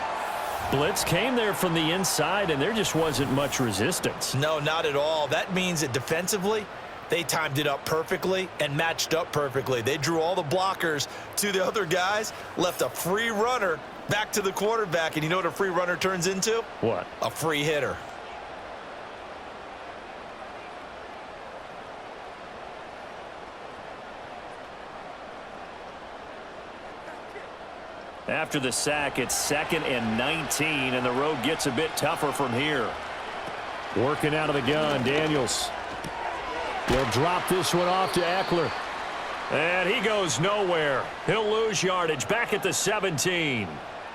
Blitz came there from the inside, and there just wasn't much resistance. No, not at all. That means that defensively, they timed it up perfectly and matched up perfectly. They drew all the blockers to the other guys, left a free runner back to the quarterback, and you know what a free runner turns into? What? A free hitter. After the sack, it's 2nd and 19, and the road gets a bit tougher from here. Working out of the gun, Daniels. He'll drop this one off to Eckler. And he goes nowhere. He'll lose yardage back at the 17.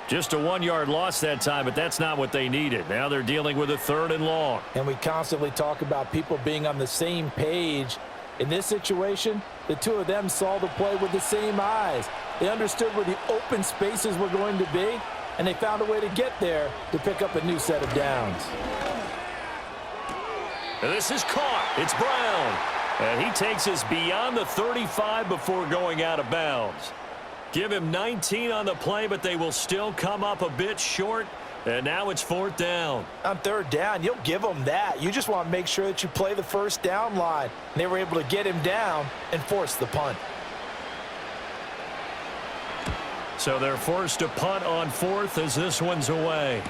Just a 1-yard loss that time, but that's not what they needed. Now they're dealing with a 3rd and long. And we constantly talk about people being on the same page. In this situation, the two of them saw the play with the same eyes. They understood where the open spaces were going to be, and they found a way to get there to pick up a new set of downs. And this is caught. It's Brown. And he takes us beyond the 35 before going out of bounds. Give him 19 on the play, but they will still come up a bit short. And now it's 4th down. On 3rd down, you'll give them that. You just want to make sure that you play the 1st down line. And they were able to get him down and force the punt. So they're forced to punt on 4th as this one's away.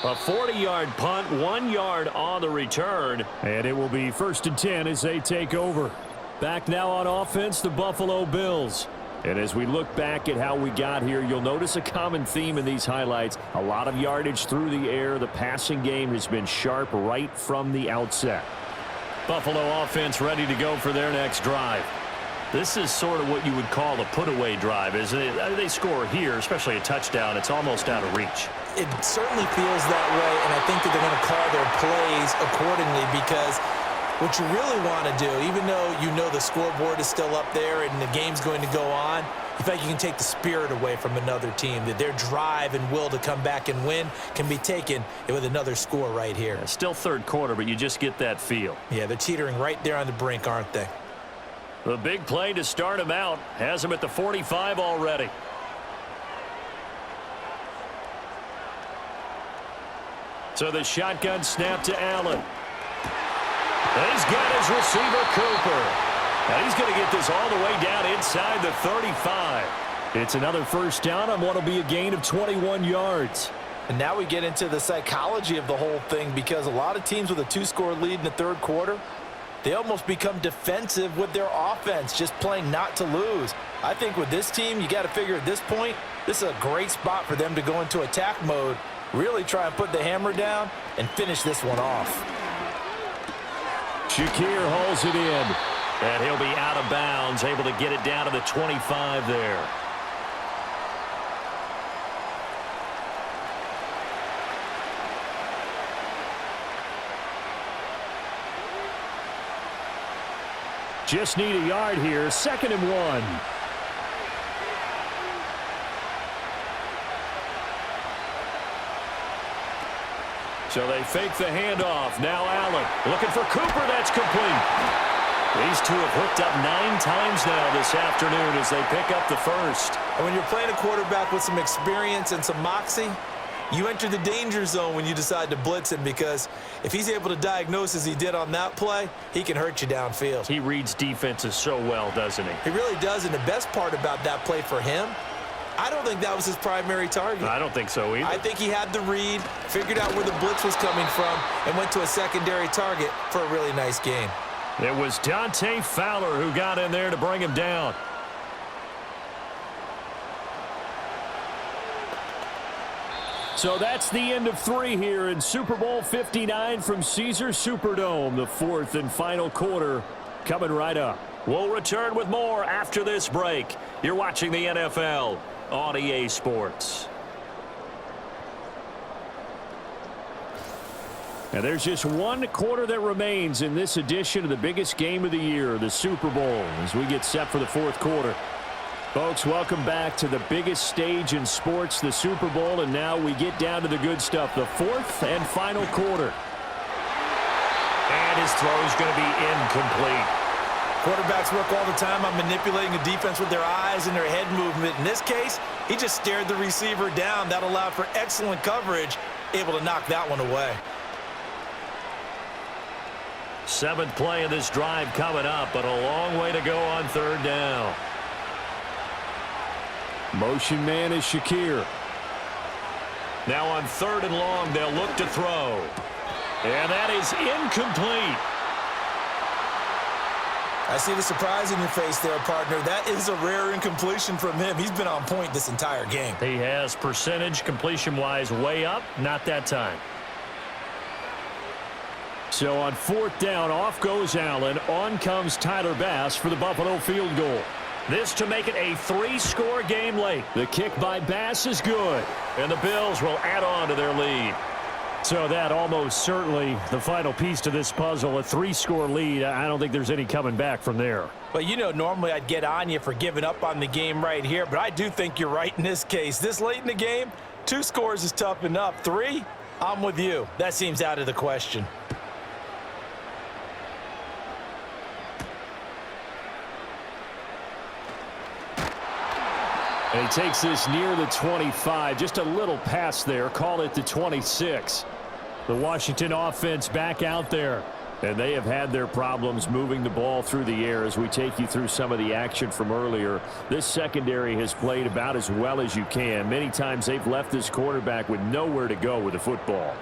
A 40-yard punt, 1 yard on the return. And it will be 1st and 10 as they take over. Back now on offense, the Buffalo Bills. And as we look back at how we got here, you'll notice a common theme in these highlights. A lot of yardage through the air. The passing game has been sharp right from the outset. Buffalo offense ready to go for their next drive. This is sort of what you would call a put-away drive, isn't it? They score here, especially a touchdown. It's almost out of reach. It certainly feels that way, and I think that they're going to call their plays accordingly because what you really want to do, even though you know the scoreboard is still up there and the game's going to go on, you feel like you can take the spirit away from another team, that their drive and will to come back and win can be taken with another score right here. Yeah, still 3rd quarter, but you just get that feel. Yeah, they're teetering right there on the brink, aren't they? The big play to start him out has him at the 45 already. So the shotgun snap to Allen. And he's got his receiver, Cooper. And he's going to get this all the way down inside the 35. It's another 1st down on what will be a gain of 21 yards. And now we get into the psychology of the whole thing because a lot of teams with a 2-score lead in the 3rd quarter, they almost become defensive with their offense, just playing not to lose. I think with this team, you got to figure at this point, this is a great spot for them to go into attack mode, really try and put the hammer down and finish this one off. Shakir hauls it in, and he'll be out of bounds, able to get it down to the 25 there. Just need a yard here, 2nd and 1. So they fake the handoff. Now Allen looking for Cooper. That's complete. These two have hooked up 9 times now this afternoon as they pick up the 1st. And when you're playing a quarterback with some experience and some moxie, you enter the danger zone when you decide to blitz him because if he's able to diagnose as he did on that play, he can hurt you downfield. He reads defenses so well, doesn't he? He really does, and the best part about that play for him, I don't think that was his primary target. I don't think so either. I think he had the read, figured out where the blitz was coming from, and went to a secondary target for a really nice gain. It was Dante Fowler who got in there to bring him down. So that's the end of 3 here in Super Bowl 59 from Caesars Superdome. The 4th and final quarter coming right up. We'll return with more after this break. You're watching the NFL on EA Sports. And there's just one quarter that remains in this edition of the biggest game of the year, the Super Bowl, as we get set for the fourth quarter. Folks, welcome back to the biggest stage in sports, the Super Bowl, and now we get down to the good stuff, the fourth and final quarter. And his throw is going to be incomplete. Quarterbacks work all the time on manipulating the defense with their eyes and their head movement. In this case, he just stared the receiver down. That allowed for excellent coverage, able to knock that one away. Seventh play of this drive coming up, but a long way to go on third down. Motion man is Shakir. Now on third and long, they'll look to throw. And that is incomplete. I see the surprise in your face there, partner. That is a rare incompletion from him. He's been on point this entire game. He has percentage completion-wise way up, not that time. So on fourth down, off goes Allen. On comes Tyler Bass for the Buffalo field goal. This to make it a three-score game late. The kick by Bass is good, and the Bills will add on to their lead. So that almost certainly the final piece to this puzzle, a three-score lead. I don't think there's any coming back from there. Well, you know, normally I'd get on you for giving up on the game right here, but I do think you're right in this case. This late in the game, 2 scores is tough enough. 3, I'm with you. That seems out of the question. And he takes this near the 25. Just a little pass there. Call it the 26. The Washington offense back out there. And they have had their problems moving the ball through the air as we take you through some of the action from earlier. This secondary has played about as well as you can. Many times they've left this quarterback with nowhere to go with the football.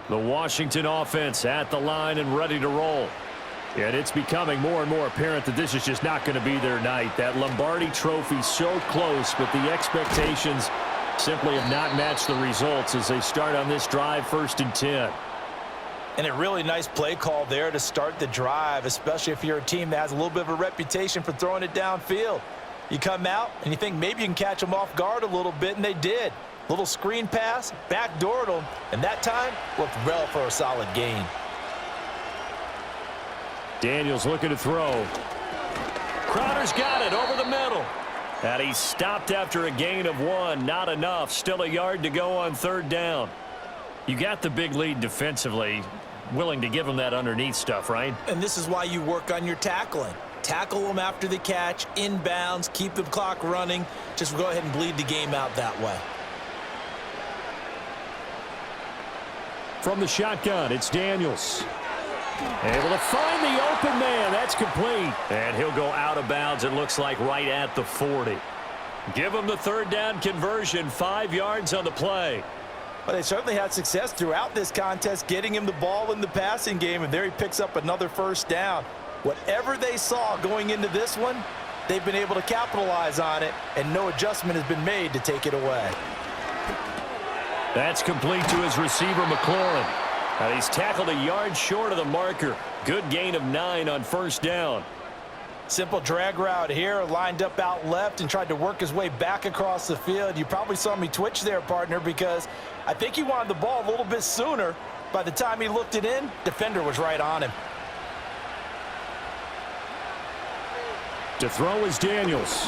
The Washington offense at the line and ready to roll. And it's becoming more and more apparent that this is just not going to be their night. That Lombardi trophy so close, but the expectations simply have not matched the results as they start on this drive, 1st and 10. And a really nice play call there to start the drive, especially if you're a team that has a little bit of a reputation for throwing it downfield. You come out and you think maybe you can catch them off guard a little bit, and they did. Little screen pass, backdoored them, and that time looked well for a solid gain. Daniels looking to throw. Crowder's got it over the middle. And he stopped after a gain of 1. Not enough. Still a yard to go on third down. You got the big lead defensively. Willing to give them that underneath stuff, right? And this is why you work on your tackling. Tackle them after the catch, inbounds, keep the clock running. Just go ahead and bleed the game out that way. From the shotgun, it's Daniels. Able to find the open man. That's complete. And he'll go out of bounds, it looks like, right at the 40. Give him the third down conversion. 5 yards on the play. Well, they certainly had success throughout this contest, getting him the ball in the passing game, and there he picks up another first down. Whatever they saw going into this one, they've been able to capitalize on it, and no adjustment has been made to take it away. That's complete to his receiver, McLaurin. And he's tackled a yard short of the marker. Good gain of 9 on first down. Simple drag route here, lined up out left and tried to work his way back across the field. You probably saw me twitch there, partner, because I think he wanted the ball a little bit sooner. By the time he looked it in, defender was right on him. To throw is Daniels.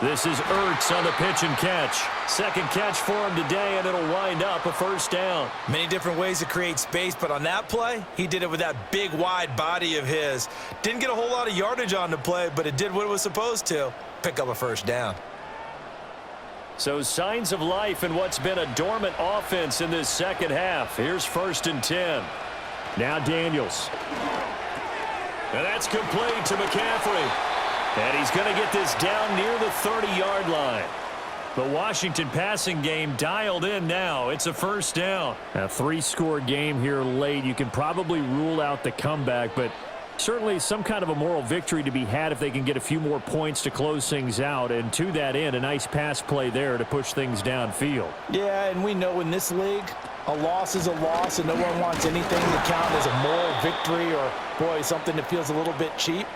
This is Ertz on the pitch and catch. Second catch for him today, and it'll wind up a first down. Many different ways to create space, but on that play, he did it with that big, wide body of his. Didn't get a whole lot of yardage on the play, but it did what it was supposed to. Pick up a first down. So signs of life in what's been a dormant offense in this second half. Here's 1st and 10. Now Daniels. And that's complete to McCaffrey. And he's going to get this down near the 30-yard line. The Washington passing game dialed in now. It's a first down. A 3-score game here late. You can probably rule out the comeback, but certainly some kind of a moral victory to be had if they can get a few more points to close things out. And to that end, a nice pass play there to push things downfield. Yeah, and we know in this league, a loss is a loss, and no one wants anything to count as a moral victory or, boy, something that feels a little bit cheap.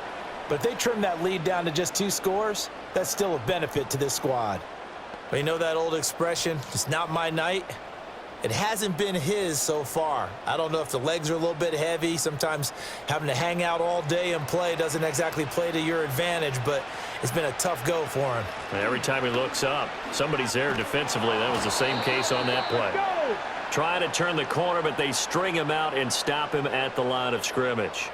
But if they trim that lead down to just 2 scores, that's still a benefit to this squad. But you know that old expression, it's not my night? It hasn't been his so far. I don't know if the legs are a little bit heavy. Sometimes having to hang out all day and play doesn't exactly play to your advantage, but it's been a tough go for him. Every time he looks up, somebody's there defensively. That was the same case on that play. Trying to turn the corner, but they string him out and stop him at the line of scrimmage.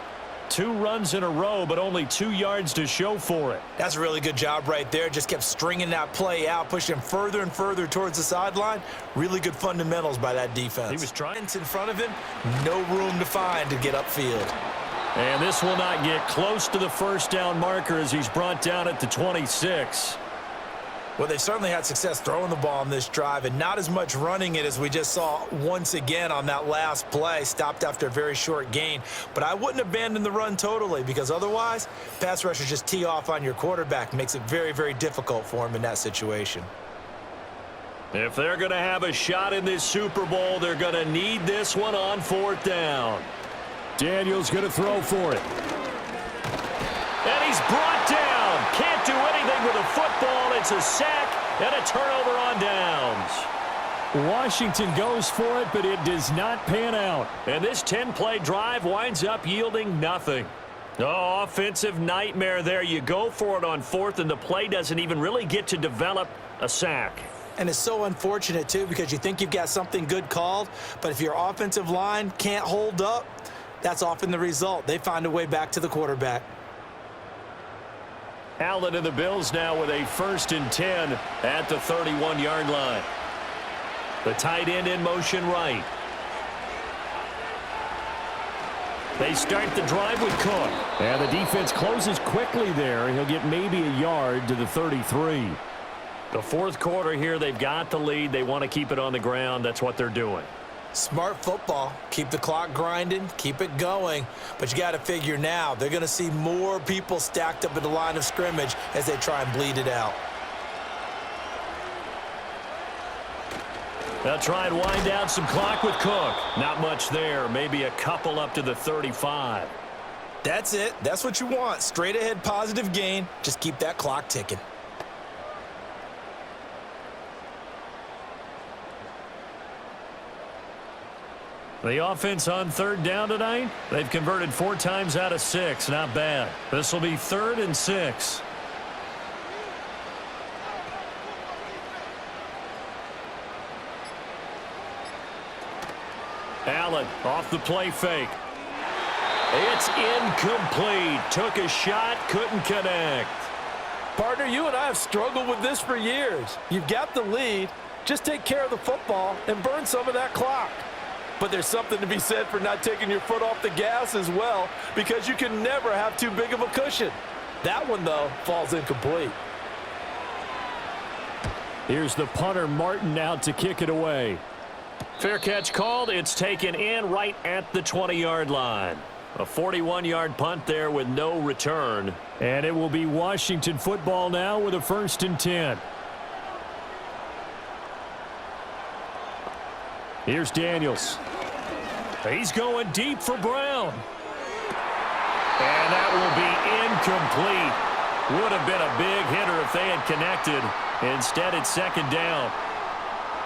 2 runs in a row, but only 2 yards to show for it. That's a really good job right there. Just kept stringing that play out, pushing him further and further towards the sideline. Really good fundamentals by that defense. He was trying. In front of him, no room to find to get upfield. And this will not get close to the first down marker as he's brought down at the 26. Well, they've certainly had success throwing the ball on this drive and not as much running it as we just saw once again on that last play. Stopped after a very short gain. But I wouldn't abandon the run totally because otherwise, pass rushers just tee off on your quarterback. Makes it very, very difficult for him in that situation. If they're going to have a shot in this Super Bowl, they're going to need this one on 4th down. Daniels going to throw for it. And he's brought down. Can't do anything with a football. It's a sack and a turnover on downs. Washington goes for it, but it does not pan out. And this 10-play drive winds up yielding nothing. Oh, offensive nightmare there. You go for it on 4th, and the play doesn't even really get to develop a sack. And it's so unfortunate, too, because you think you've got something good called, but if your offensive line can't hold up, that's often the result. They find a way back to the quarterback. Allen and the Bills now with a 1st and 10 at the 31-yard line. The tight end in motion right. They start the drive with Cook. And the defense closes quickly there. He'll get maybe a yard to the 33. The 4th quarter here, they've got the lead. They want to keep it on the ground. That's what they're doing. Smart football. Keep the clock grinding, keep it going. But you got to figure now, they're going to see more people stacked up at the line of scrimmage as they try and bleed it out. They'll try and wind down some clock with Cook. Not much there. Maybe a couple up to the 35. That's it. That's what you want. Straight ahead positive gain. Just keep that clock ticking. The offense on 3rd down tonight, they've converted 4 times out of 6. Not bad. This will be 3rd and 6. Allen off the play fake. It's incomplete. Took a shot, couldn't connect. Partner, you and I have struggled with this for years. You've got the lead. Just take care of the football and burn some of that clock. But there's something to be said for not taking your foot off the gas as well, because you can never have too big of a cushion. That one, though, falls incomplete. Here's the punter, Martin, out to kick it away. Fair catch called. It's taken in right at the 20-yard line. A 41-yard punt there with no return. And it will be Washington football now with a 1st and 10. Here's Daniels. He's going deep for Brown. And that will be incomplete. Would have been a big hitter if they had connected. Instead, it's 2nd down.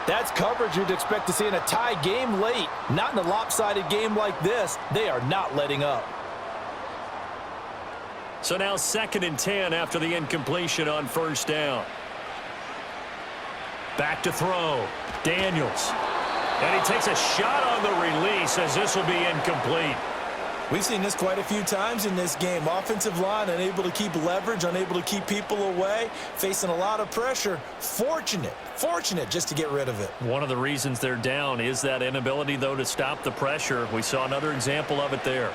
That's coverage you'd expect to see in a tie game late. Not in a lopsided game like this. They are not letting up. So now 2nd and 10 after the incompletion on 1st down. Back to throw. Daniels. And he takes a shot on the release as this will be incomplete. We've seen this quite a few times in this game. Offensive line unable to keep leverage, unable to keep people away, facing a lot of pressure. Fortunate just to get rid of it. One of the reasons they're down is that inability, though, to stop the pressure. We saw another example of it there.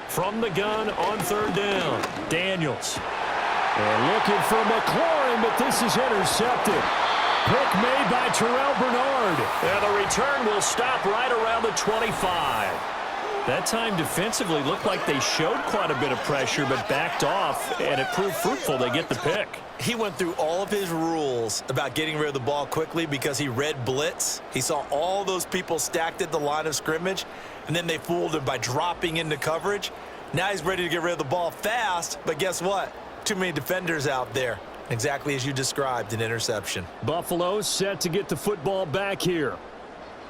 From the gun on 3rd down, Daniels. And looking for McLaurin, but this is intercepted. Pick made by Terrell Bernard. And the return will stop right around the 25. That time defensively looked like they showed quite a bit of pressure but backed off, and it proved fruitful. They get the pick. He went through all of his rules about getting rid of the ball quickly because he read blitz. He saw all those people stacked at the line of scrimmage, and then they fooled him by dropping into coverage. Now he's ready to get rid of the ball fast, but guess what? Too many defenders out there. Exactly as you described, an interception. Buffalo set to get the football back here.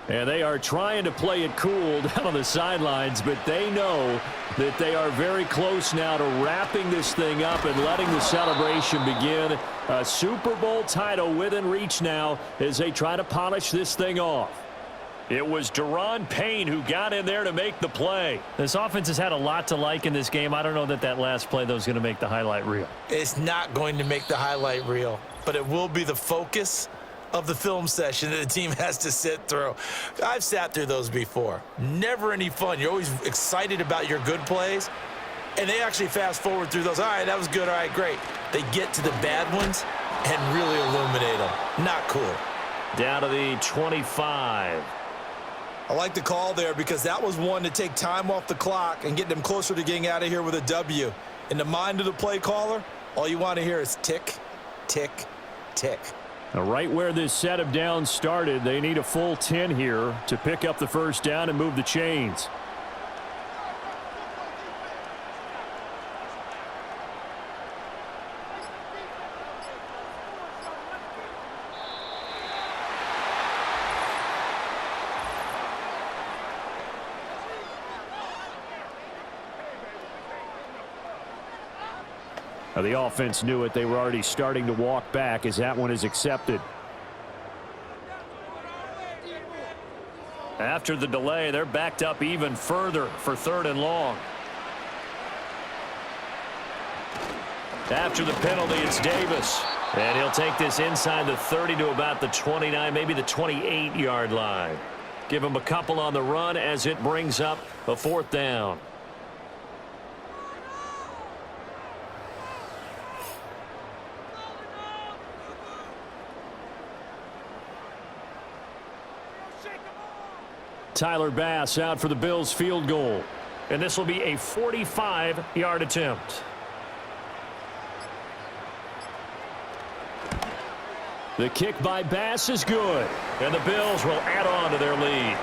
And they are trying to play it cool down on the sidelines, but they know that they are very close now to wrapping this thing up and letting the celebration begin. A Super Bowl title within reach now as they try to polish this thing off. It was Deron Payne who got in there to make the play. This offense has had a lot to like in this game. I don't know that last play, though, is going to make the highlight reel. It's not going to make the highlight reel, but it will be the focus of the film session that the team has to sit through. I've sat through those before. Never any fun. You're always excited about your good plays, and they actually fast forward through those. All right, that was good. All right, great. They get to the bad ones and really illuminate them. Not cool. Down to the 25. I like the call there because that was one to take time off the clock and get them closer to getting out of here with a W. In the mind of the play caller, all you want to hear is tick, tick, tick. Now, right where this set of downs started, they need a full 10 here to pick up the first down and move the chains. Now, the offense knew it. They were already starting to walk back as that one is accepted. After the delay, they're backed up even further for 3rd and long. After the penalty, it's Davis. And he'll take this inside the 30 to about the 29, maybe the 28-yard line. Give him a couple on the run as it brings up a 4th down. Tyler Bass out for the Bills field goal. And this will be a 45-yard attempt. The kick by Bass is good. And the Bills will add on to their lead.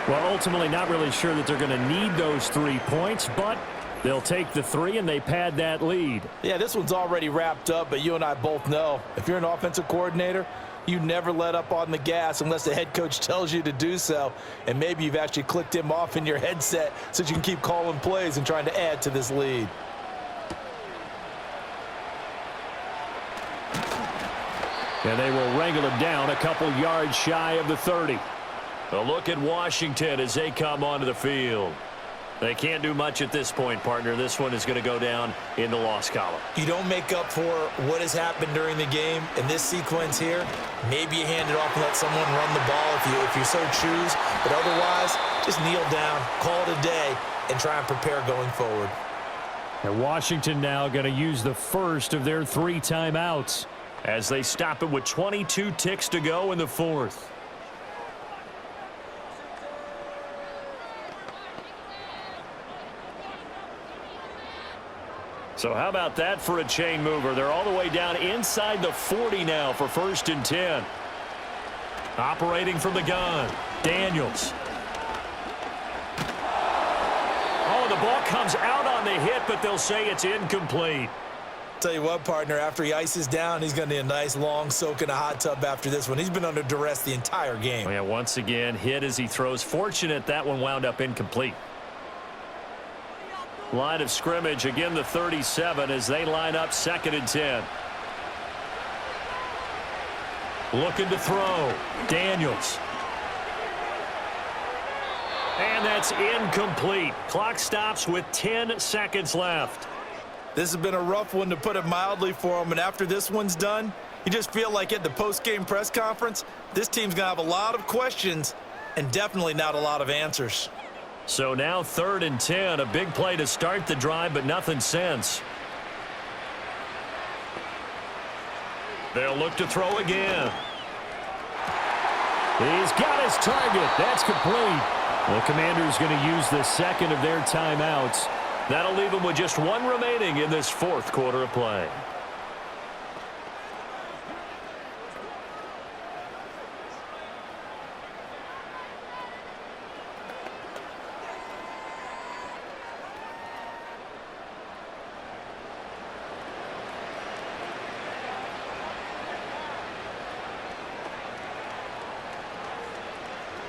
Well, ultimately not really sure that they're going to need those 3 points, but they'll take the 3 and they pad that lead. Yeah, this one's already wrapped up, but you and I both know if you're an offensive coordinator, you never let up on the gas unless the head coach tells you to do so. And maybe you've actually clicked him off in your headset so you can keep calling plays and trying to add to this lead. And they will wrangle him down a couple yards shy of the 30. A look at Washington as they come onto the field. They can't do much at this point, partner. This one is going to go down in the loss column. You don't make up for what has happened during the game in this sequence here. Maybe you hand it off and let someone run the ball if you so choose. But otherwise, just kneel down, call it a day, and try and prepare going forward. And Washington now going to use the first of their 3 timeouts as they stop it with 22 ticks to go in the 4th. So how about that for a chain mover? They're all the way down inside the 40 now for 1st and 10. Operating from the gun, Daniels. Oh, the ball comes out on the hit, but they'll say it's incomplete. Tell you what, partner, after he ices down, he's going to need a nice long soak in a hot tub after this one. He's been under duress the entire game. Oh, yeah, once again, hit as he throws. Fortunate that one wound up incomplete. Line of scrimmage, again the 37 as they line up 2nd and 10. Looking to throw. Daniels. And that's incomplete. Clock stops with 10 seconds left. This has been a rough one, to put it mildly, for him. And after this one's done, you just feel like at the post-game press conference, this team's going to have a lot of questions and definitely not a lot of answers. So now 3rd and 10, a big play to start the drive, but nothing since. They'll look to throw again. He's got his target. That's complete. The Commanders going to use the 2nd of their timeouts. That'll leave them with just 1 remaining in this 4th quarter of play.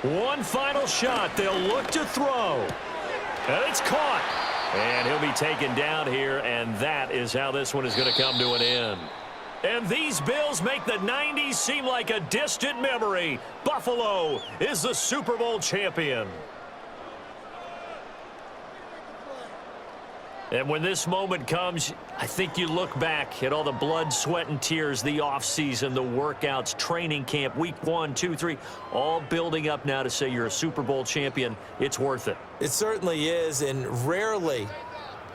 One final shot. They'll look to throw. And it's caught. And he'll be taken down here, and that is how this one is going to come to an end. And these Bills make the 90s seem like a distant memory. Buffalo is the Super Bowl champion. And when this moment comes, I think you look back at all the blood, sweat, and tears, the offseason, the workouts, training camp, week 1, 2, 3, all building up now to say you're a Super Bowl champion. It's worth it. It certainly is, and rarely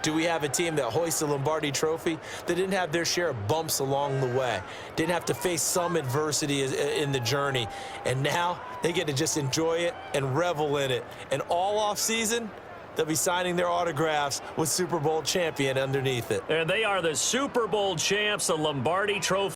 do we have a team that hoists the Lombardi Trophy that didn't have their share of bumps along the way, didn't have to face some adversity in the journey, and now they get to just enjoy it and revel in it. And all offseason, they'll be signing their autographs with Super Bowl champion underneath it. And they are the Super Bowl champs, the Lombardi Trophy.